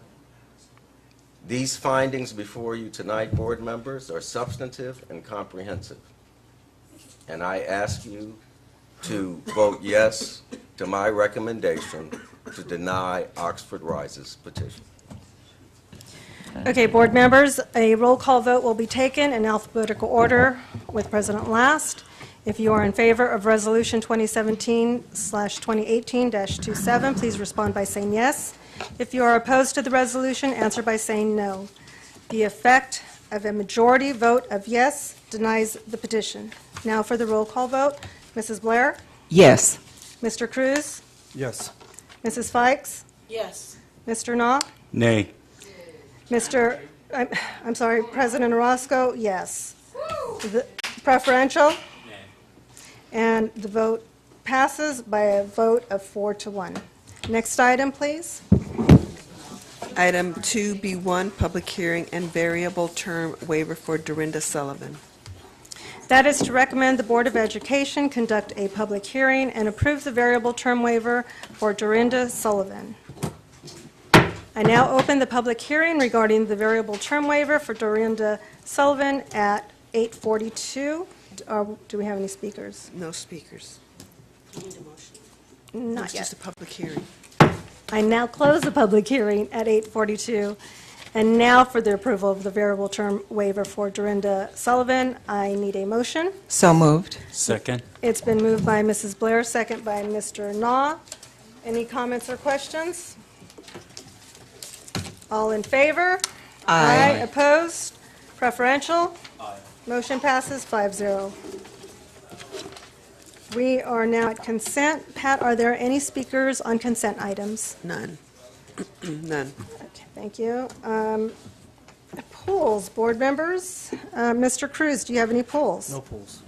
Speaker 10: These findings before you tonight, board members, are substantive and comprehensive. And I ask you to vote yes to my recommendation to deny Oxford Rise's petition.
Speaker 1: Okay, board members, a roll call vote will be taken in alphabetical order with President last. If you are in favor of Resolution 2017/2018-27, please respond by saying yes. If you are opposed to the resolution, answer by saying no. The effect of a majority vote of yes denies the petition. Now for the roll call vote. Mrs. Blair?
Speaker 11: Yes.
Speaker 1: Mr. Cruz?
Speaker 9: Yes.
Speaker 1: Mrs. Fikes?
Speaker 11: Yes.
Speaker 1: Mr. Knopf?
Speaker 5: Nay.
Speaker 1: I'm sorry, President Orozco, yes. The preferential? And the vote passes by a vote of 4-1. Next item, please.
Speaker 2: Item 2B1, public hearing and variable term waiver for Dorinda Sullivan.
Speaker 1: That is to recommend the Board of Education conduct a public hearing and approve the variable term waiver for Dorinda Sullivan. I now open the public hearing regarding the variable term waiver for Dorinda Sullivan at 8:42. Do we have any speakers?
Speaker 2: No speakers.
Speaker 1: Not
Speaker 2: It's
Speaker 1: yet.
Speaker 2: just a public hearing.
Speaker 1: I now close the public hearing at 8:42. And now for the approval of the variable term waiver for Dorinda Sullivan, I need a motion.
Speaker 11: So moved.
Speaker 5: Second.
Speaker 1: It's been moved by Mrs. Blair, second by Mr. Knopf. Any comments or questions? All in favor?
Speaker 11: Aye.
Speaker 1: Opposed? Preferential? Aye. Motion passes 5-0. We are now at consent. Pat, are there any speakers on consent items?
Speaker 2: None. None.
Speaker 1: Okay, thank you. Polls, board members. Mr. Cruz, do you have any polls?
Speaker 9: No polls.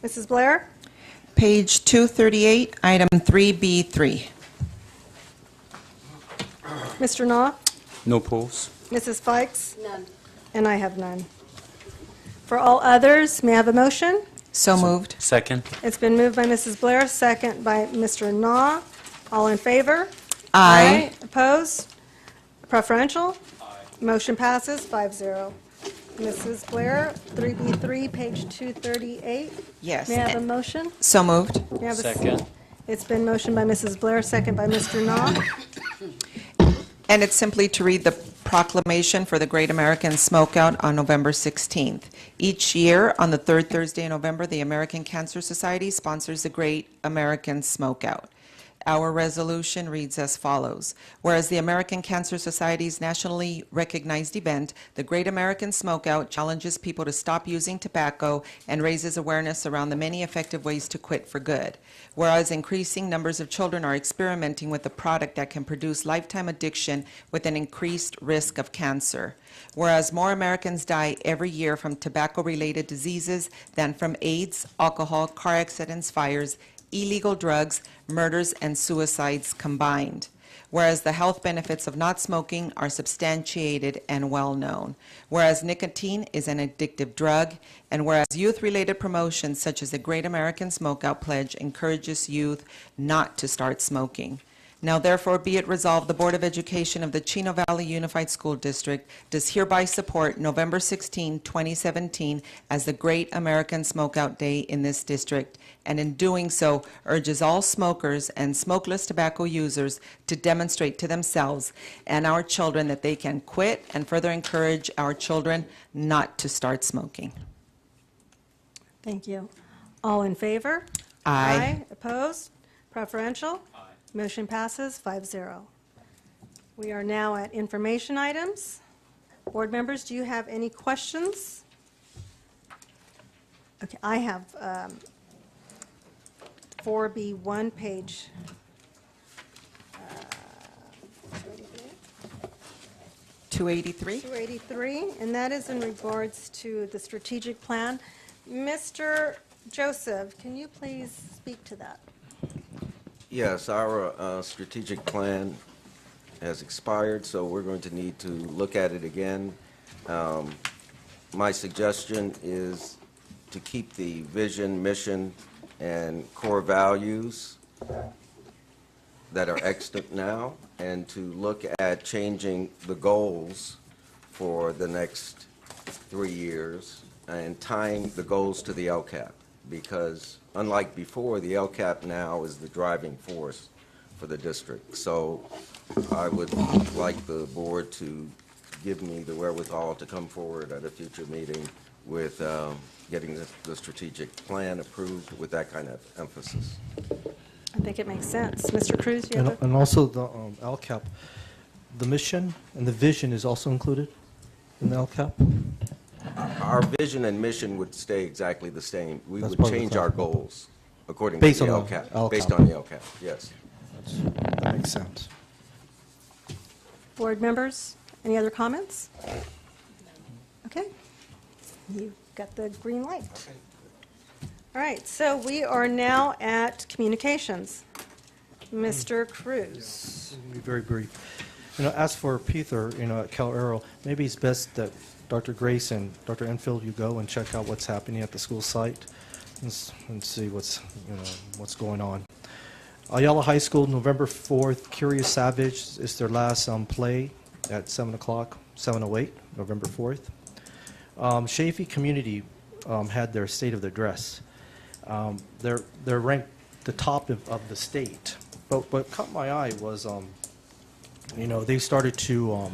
Speaker 1: Mrs. Blair?
Speaker 11: Page 238, item 3B3.
Speaker 1: Mr. Knopf?
Speaker 5: No polls.
Speaker 1: Mrs. Fikes? None. And I have none. For all others, may I have a motion?
Speaker 11: So moved.
Speaker 5: Second.
Speaker 1: It's been moved by Mrs. Blair, second by Mr. Knopf. All in favor?
Speaker 11: Aye.
Speaker 1: Opposed? Preferential? Motion passes 5-0. Mrs. Blair, 3B3, page 238.
Speaker 11: Yes.
Speaker 1: May I have a motion?
Speaker 11: So moved.
Speaker 1: May I have a
Speaker 5: Second.
Speaker 1: It's been motioned by Mrs. Blair, second by Mr. Knopf.
Speaker 11: And it's simply to read the proclamation for the Great American Smokeout on November 16th. Each year, on the third Thursday in November, the American Cancer Society sponsors the Great American Smokeout. Our resolution reads as follows. Whereas the American Cancer Society's nationally recognized event, the Great American Smokeout, challenges people to stop using tobacco and raises awareness around the many effective ways to quit for good. Whereas increasing numbers of children are experimenting with a product that can produce lifetime addiction with an increased risk of cancer. Whereas more Americans die every year from tobacco-related diseases than from AIDS, alcohol, car accidents, fires, illegal drugs, murders, and suicides combined. Whereas the health benefits of not smoking are substantiated and well known. Whereas nicotine is an addictive drug, and whereas youth-related promotions such as the Great American Smokeout Pledge encourages youth not to start smoking. Now therefore be it resolved, the Board of Education of the Chino Valley Unified School District does hereby support November 16, 2017 as the Great American Smokeout Day in this district, and in doing so urges all smokers and smokeless tobacco users to demonstrate to themselves and our children that they can quit, and further encourage our children not to start smoking.
Speaker 1: Thank you. All in favor?
Speaker 11: Aye.
Speaker 1: Opposed? Preferential? Motion passes 5-0. We are now at information items. Board members, do you have any questions? Okay, I have 4B1, page
Speaker 11: 283.
Speaker 1: 283, and that is in regards to the strategic plan. Mr. Joseph, can you please speak to that?
Speaker 10: Yes, our strategic plan has expired, so we're going to need to look at it again. My suggestion is to keep the vision, mission, and core values that are extant now, and to look at changing the goals for the next 3 years and tying the goals to the LCAP, because unlike before, the LCAP now is the driving force for the district. So I would like the board to give me the wherewithal to come forward at a future meeting with getting the strategic plan approved with that kind of emphasis.
Speaker 1: I think it makes sense. Mr. Cruz, you have
Speaker 9: And also the LCAP, the mission and the vision is also included in the LCAP?
Speaker 10: Our vision and mission would stay exactly the same. We
Speaker 9: That's
Speaker 10: would
Speaker 9: part of the
Speaker 10: change our
Speaker 9: LCAP.
Speaker 10: goals according
Speaker 9: Based
Speaker 10: to the
Speaker 9: on the
Speaker 10: LCAP. Based
Speaker 9: LCAP.
Speaker 10: on the LCAP, yes.
Speaker 9: That makes sense.
Speaker 1: Board members, any other comments? Okay. You got the green light. All right, so we are now at communications. Mr. Cruz.
Speaker 9: Be very brief. As for Peter, at Cal Aero, maybe it's best that Dr. Grace and Dr. Enfield, you go and check out what's happening at the school site and see what's going on. Ayala High School, November 4th, Curious Savage is their last play at 7 o'clock, 7:08, November 4th. Chaffee Community had their State of the Dress. They're ranked the top of the state. But what caught my eye was, they started to,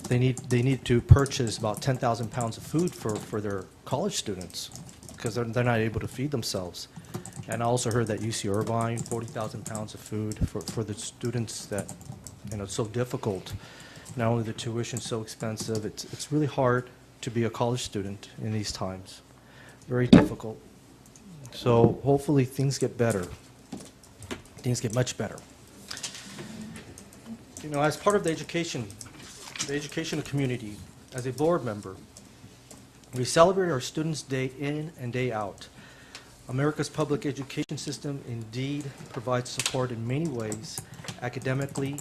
Speaker 9: they need to purchase about 10,000 pounds of food for their college students because they're not able to feed themselves. And I also heard that UC Irvine, 40,000 pounds of food for the students that, it's so difficult. Not only the tuition so expensive, it's really hard to be a college student in these times. Very difficult. So hopefully things get better. Things get much better. As part of the educational community, as a board member, we celebrate our students' day in and day out. America's public education system indeed provides support in many ways, academically,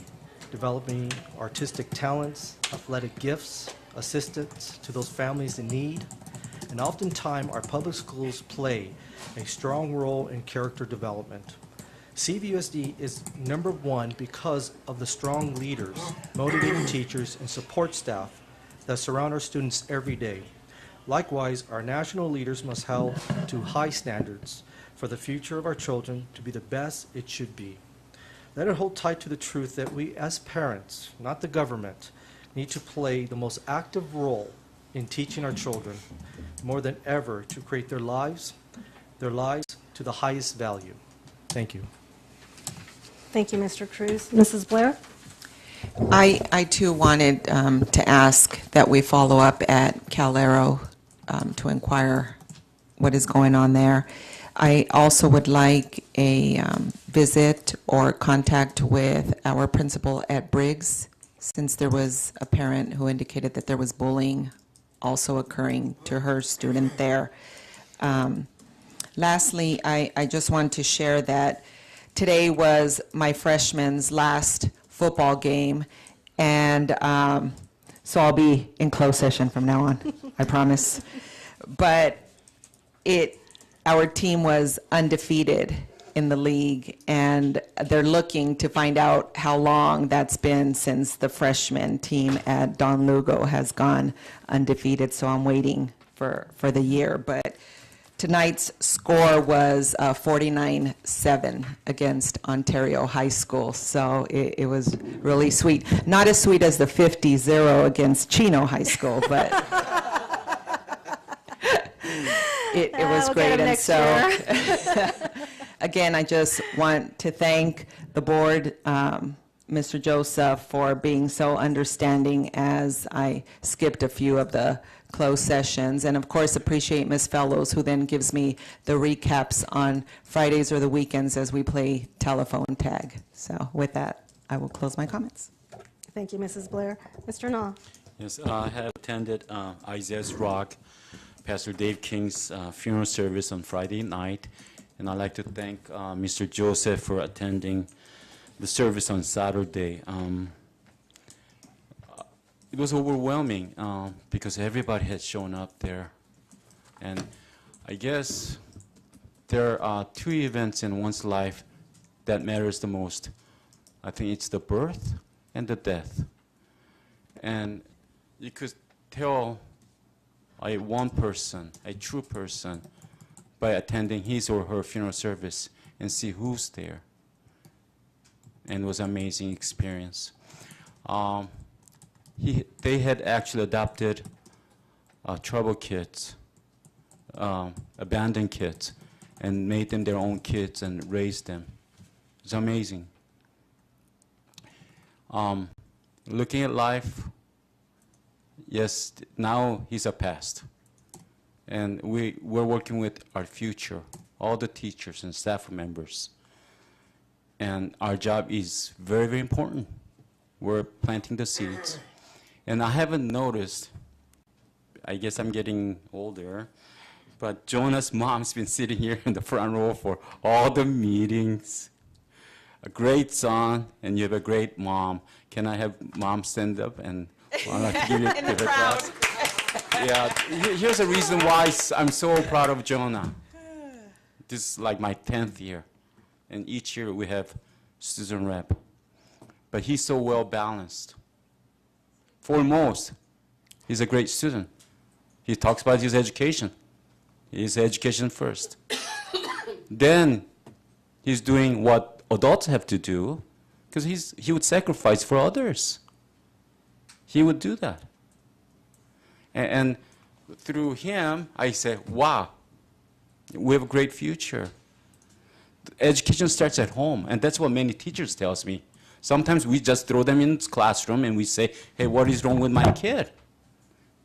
Speaker 9: developing artistic talents, athletic gifts, assistance to those families in need, and oftentimes our public schools play a strong role in character development. CVUSD is #1 because of the strong leaders, motivated teachers, and support staff that surround our students every day. Likewise, our national leaders must hold to high standards for the future of our children to be the best it should be. Let it hold tight to the truth that we as parents, not the government, need to play the most active role in teaching our children more than ever to create their lives to the highest value. Thank you.
Speaker 1: Thank you, Mr. Cruz. Mrs. Blair?
Speaker 11: I too wanted to ask that we follow up at Cal Aero to inquire what is going on there. I also would like a visit or contact with our principal at Briggs, since there was a parent who indicated that there was bullying also occurring to her student there. Lastly, I just want to share that today was my freshman's last football game, and so I'll be in closed session from now on, I promise. But our team was undefeated in the league, and they're looking to find out how long that's been since the freshman team at Don Lugo has gone undefeated, so I'm waiting for the year. But tonight's score was 49-7 against Ontario High School, so it was really sweet. Not as sweet as the 50-0 against Chino High School, but it was
Speaker 1: we'll
Speaker 11: great.
Speaker 1: get 'em
Speaker 11: And
Speaker 1: next
Speaker 11: so,
Speaker 1: year.
Speaker 11: again, I just want to thank the board Mr. Joseph for being so understanding as I skipped a few of the closed sessions. And of course, appreciate Ms. Fellows, who then gives me the recaps on Fridays or the weekends as we play telephone tag. So with that, I will close my comments.
Speaker 1: Thank you, Mrs. Blair. Mr. Nall.
Speaker 5: Yes, I have attended Isaiah's Rock, Pastor Dave King's funeral service on Friday night, and I'd like to thank Mr. Joseph for attending the service on Saturday. It was overwhelming because everybody had shown up there, and I guess there are two events in one's life that matters the most. I think it's the birth and the death, and you could tell one person, a true person, by attending his or her funeral service and see who's there. And it was an amazing experience. They had actually adopted trouble kids, abandoned kids, and made them their own kids and raised them. It's amazing. Looking at life, yes, now he's a past. And we're working with our future, all the teachers and staff members. And our job is very, very important. We're planting the seeds. And I haven't noticed, I guess I'm getting older, but Jonah's mom's been sitting here in the front row for all the meetings. A great son, and you have a great mom. Can I have mom stand up and I'd like to give her class? Yeah, here's a reason why I'm so proud of Jonah. This is like my 10th year, and each year we have student rep. But he's so well balanced. Foremost, he's a great student. He talks about his education. His education first. Then he's doing what adults have to do, because he would sacrifice for others. He would do that. And through him, I say, wow, we have a great future. Education starts at home, and that's what many teachers tells me. Sometimes we just throw them in the classroom and we say, hey, what is wrong with my kid?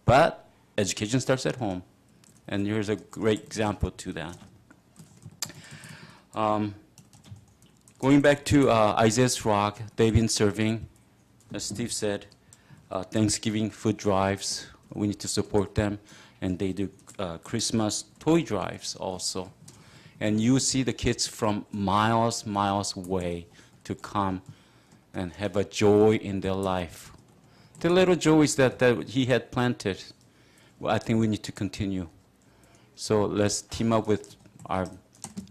Speaker 5: But education starts at home, and here's a great example to that. Going back to Isaiah's Rock, they've been serving, as Steve said, Thanksgiving food drives. We need to support them. And they do Christmas toy drives also. And you see the kids from miles away to come and have a joy in their life. The little joys that he had planted, well, I think we need to continue. So let's team up with our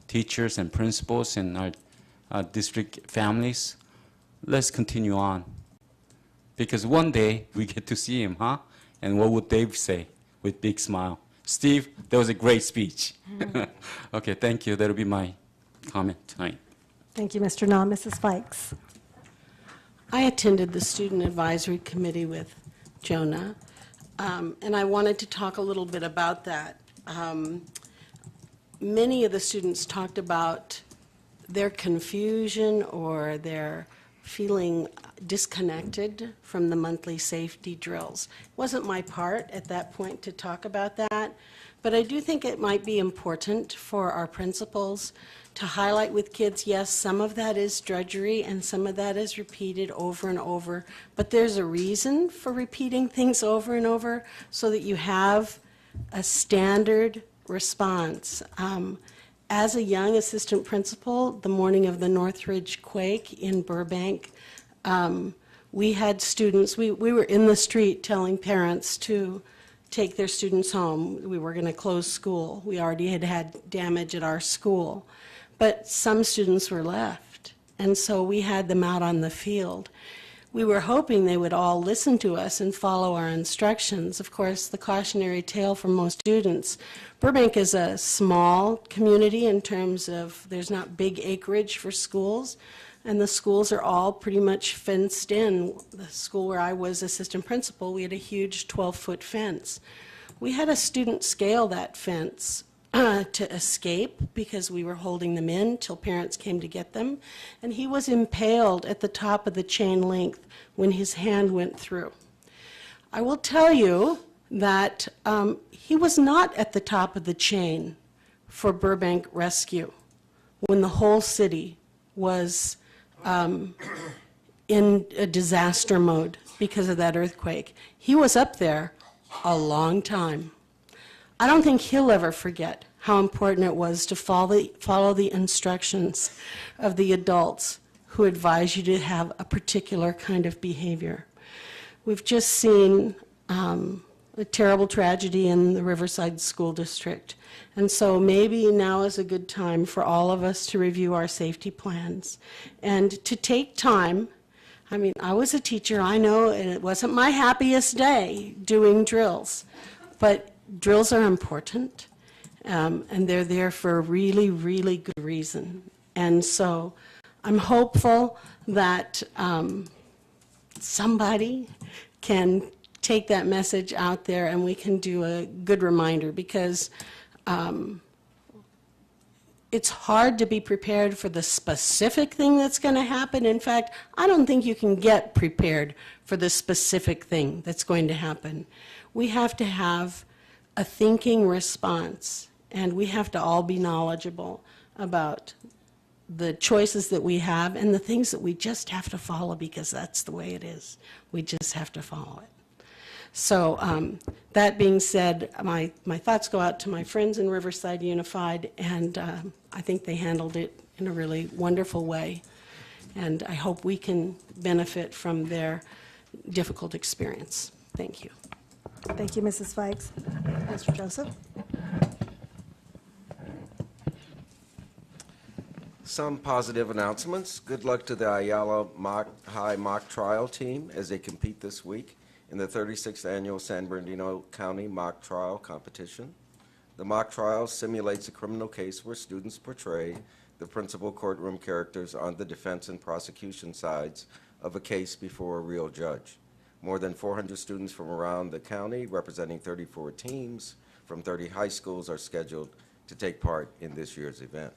Speaker 5: teachers and principals and our district families. Let's continue on. Because one day we get to see him, huh? And what would Dave say with big smile? Steve, that was a great speech. Okay, thank you. That'll be my comment tonight.
Speaker 1: Thank you, Mr. Nall. Mrs. Fikes.
Speaker 12: I attended the Student Advisory Committee with Jonah, and I wanted to talk a little bit about that. Many of the students talked about their confusion or their feeling disconnected from the monthly safety drills. It wasn't my part at that point to talk about that, but I do think it might be important for our principals to highlight with kids, yes, some of that is drudgery and some of that is repeated over and over, but there's a reason for repeating things over and over so that you have a standard response. As a young assistant principal, the morning of the Northridge quake in Burbank, we had students, we were in the street telling parents to take their students home. We were going to close school. We already had damage at our school. But some students were left, and so we had them out on the field. We were hoping they would all listen to us and follow our instructions. Of course, the cautionary tale for most students, Burbank is a small community in terms of there's not big acreage for schools, and the schools are all pretty much fenced in. The school where I was assistant principal, we had a huge 12-foot fence. We had a student scale that fence to escape because we were holding them in till parents came to get them. And he was impaled at the top of the chain link when his hand went through. I will tell you that he was not at the top of the chain for Burbank Rescue when the whole city was in a disaster mode because of that earthquake. He was up there a long time. I don't think he'll ever forget how important it was to follow the instructions of the adults who advise you to have a particular kind of behavior. We've just seen a terrible tragedy in the Riverside School District. And so maybe now is a good time for all of us to review our safety plans and to take time. I mean, I was a teacher, I know, and it wasn't my happiest day doing drills, but drills are important, and they're there for a really, really good reason. And so I'm hopeful that somebody can take that message out there and we can do a good reminder, because it's hard to be prepared for the specific thing that's going to happen. In fact, I don't think you can get prepared for the specific thing that's going to happen. We have to have a thinking response, and we have to all be knowledgeable about the choices that we have and the things that we just have to follow, because that's the way it is. We just have to follow it. So that being said, my thoughts go out to my friends in Riverside Unified, and I think they handled it in a really wonderful way. And I hope we can benefit from their difficult experience. Thank you.
Speaker 1: Thank you, Mrs. Fikes. Mr. Joseph?
Speaker 10: Some positive announcements. Good luck to the Ayala High Mock Trial team as they compete this week in the 36th Annual San Bernardino County Mock Trial Competition. The mock trial simulates a criminal case where students portray the principal courtroom characters on the defense and prosecution sides of a case before a real judge. More than 400 students from around the county, representing 34 teams from 30 high schools, are scheduled to take part in this year's event.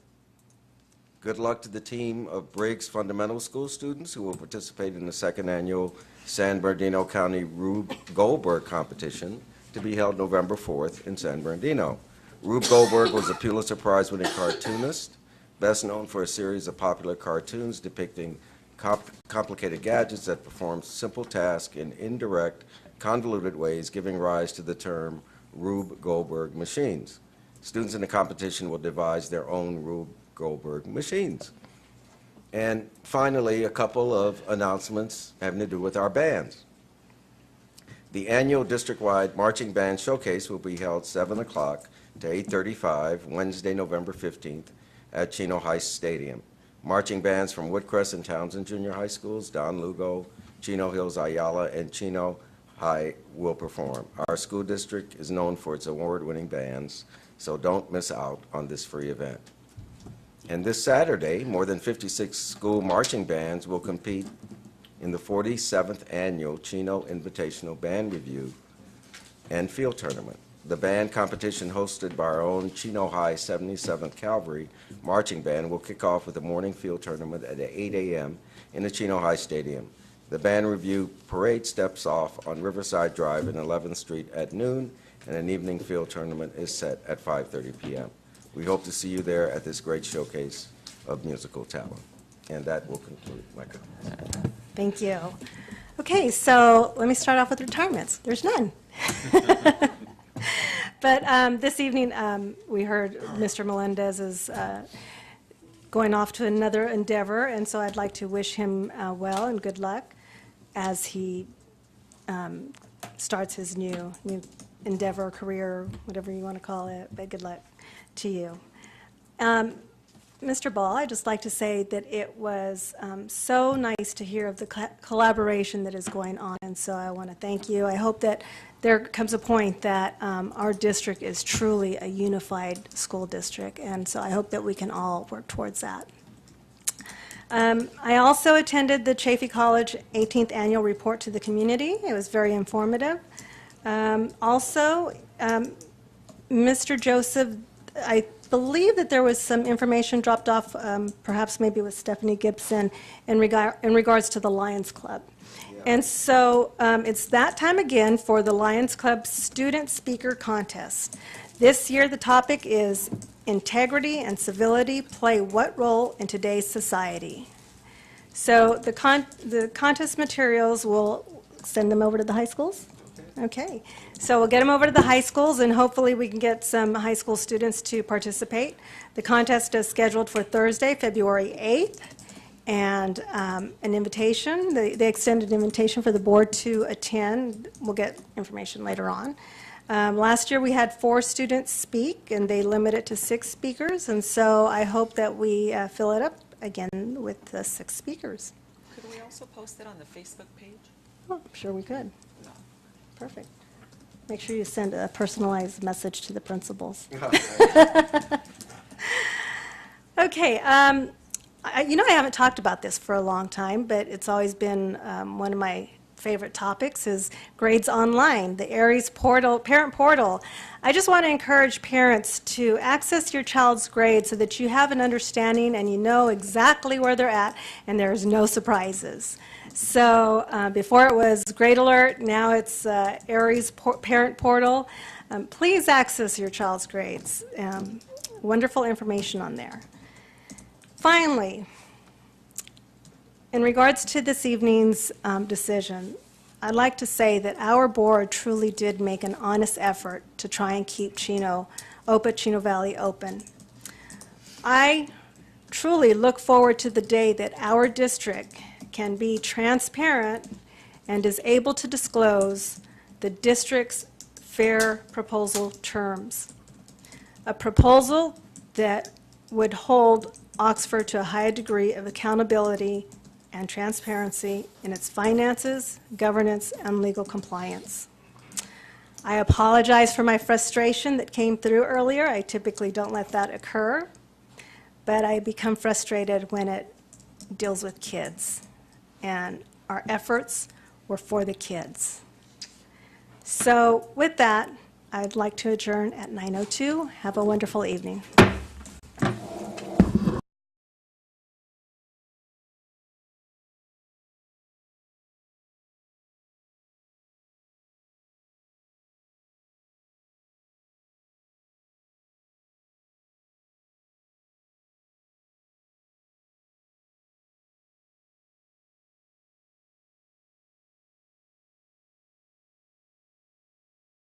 Speaker 10: Good luck to the team of Briggs Fundamental School students who will participate in the second annual San Bernardino County Rube Goldberg competition to be held November 4th in San Bernardino. Rube Goldberg was a Pulitzer Prize-winning cartoonist, best known for a series of popular cartoons depicting complicated gadgets that perform simple tasks in indirect, convoluted ways, giving rise to the term Rube Goldberg machines. Students in the competition will devise their own Rube Goldberg machines. And finally, a couple of announcements having to do with our bands. The annual district-wide marching band showcase will be held 7 o'clock to 8:35 Wednesday, November 15th at Chino High Stadium. Marching bands from Woodcrest and Townsend Junior High Schools, Don Lugo, Chino Hills Ayala, and Chino High will perform. Our school district is known for its award-winning bands, so don't miss out on this free event. And this Saturday, more than 56 school marching bands will compete in the 47th Annual Chino Invitational Band Review and Field Tournament. The band competition, hosted by our own Chino High 77th Cavalry Marching Band, will kick off with a morning field tournament at 8 a.m. in the Chino High Stadium. The band review parade steps off on Riverside Drive and 11th Street at noon, and an evening field tournament is set at 5:30 p.m. We hope to see you there at this great showcase of musical talent. And that will conclude my comments.
Speaker 1: Thank you. Okay, so let me start off with retirements. There's none. But this evening, we heard Mr. Melendez is going off to another endeavor, and so I'd like to wish him well and good luck as he starts his new endeavor, career, whatever you want to call it, but good luck to you. Mr. Ball, I'd just like to say that it was so nice to hear of the collaboration that is going on, and so I want to thank you. I hope that there comes a point that our district is truly a unified school district, and so I hope that we can all work towards that. I also attended the Chaffey College 18th Annual Report to the Community. It was very informative. Also, Mr. Joseph, I believe that there was some information dropped off, perhaps maybe with Stephanie Gibson, in regards to the Lions Club. And so it's that time again for the Lions Club Student Speaker Contest. This year, the topic is Integrity and Civility Play What Role in Today's Society? So the contest materials, we'll send them over to the high schools? Okay. So we'll get them over to the high schools, and hopefully we can get some high school students to participate. The contest is scheduled for Thursday, February 8th, and an invitation, they extended an invitation for the board to attend. We'll get information later on. Last year we had 4 students speak, and they limited it to 6 speakers, and so I hope that we fill it up again with the 6 speakers.
Speaker 11: Could we also post it on the Facebook page?
Speaker 1: Oh, I'm sure we could. Perfect. Make sure you send a personalized message to the principals. Okay, I haven't talked about this for a long time, but it's always been one of my favorite topics is grades online, the Aries portal, parent portal. I just want to encourage parents to access your child's grades so that you have an understanding and you know exactly where they're at and there's no surprises. So before it was Grade Alert, now it's Aries Parent Portal. Please access your child's grades. Wonderful information on there. Finally, in regards to this evening's decision, I'd like to say that our board truly did make an honest effort to try and keep Chino Valley open. I truly look forward to the day that our district can be transparent and is able to disclose the district's fair proposal terms. A proposal that would hold Oxford to a high degree of accountability and transparency in its finances, governance, and legal compliance. I apologize for my frustration that came through earlier. I typically don't let that occur, but I become frustrated when it deals with kids, and our efforts were for the kids. So with that, I'd like to adjourn at 9:02. Have a wonderful evening.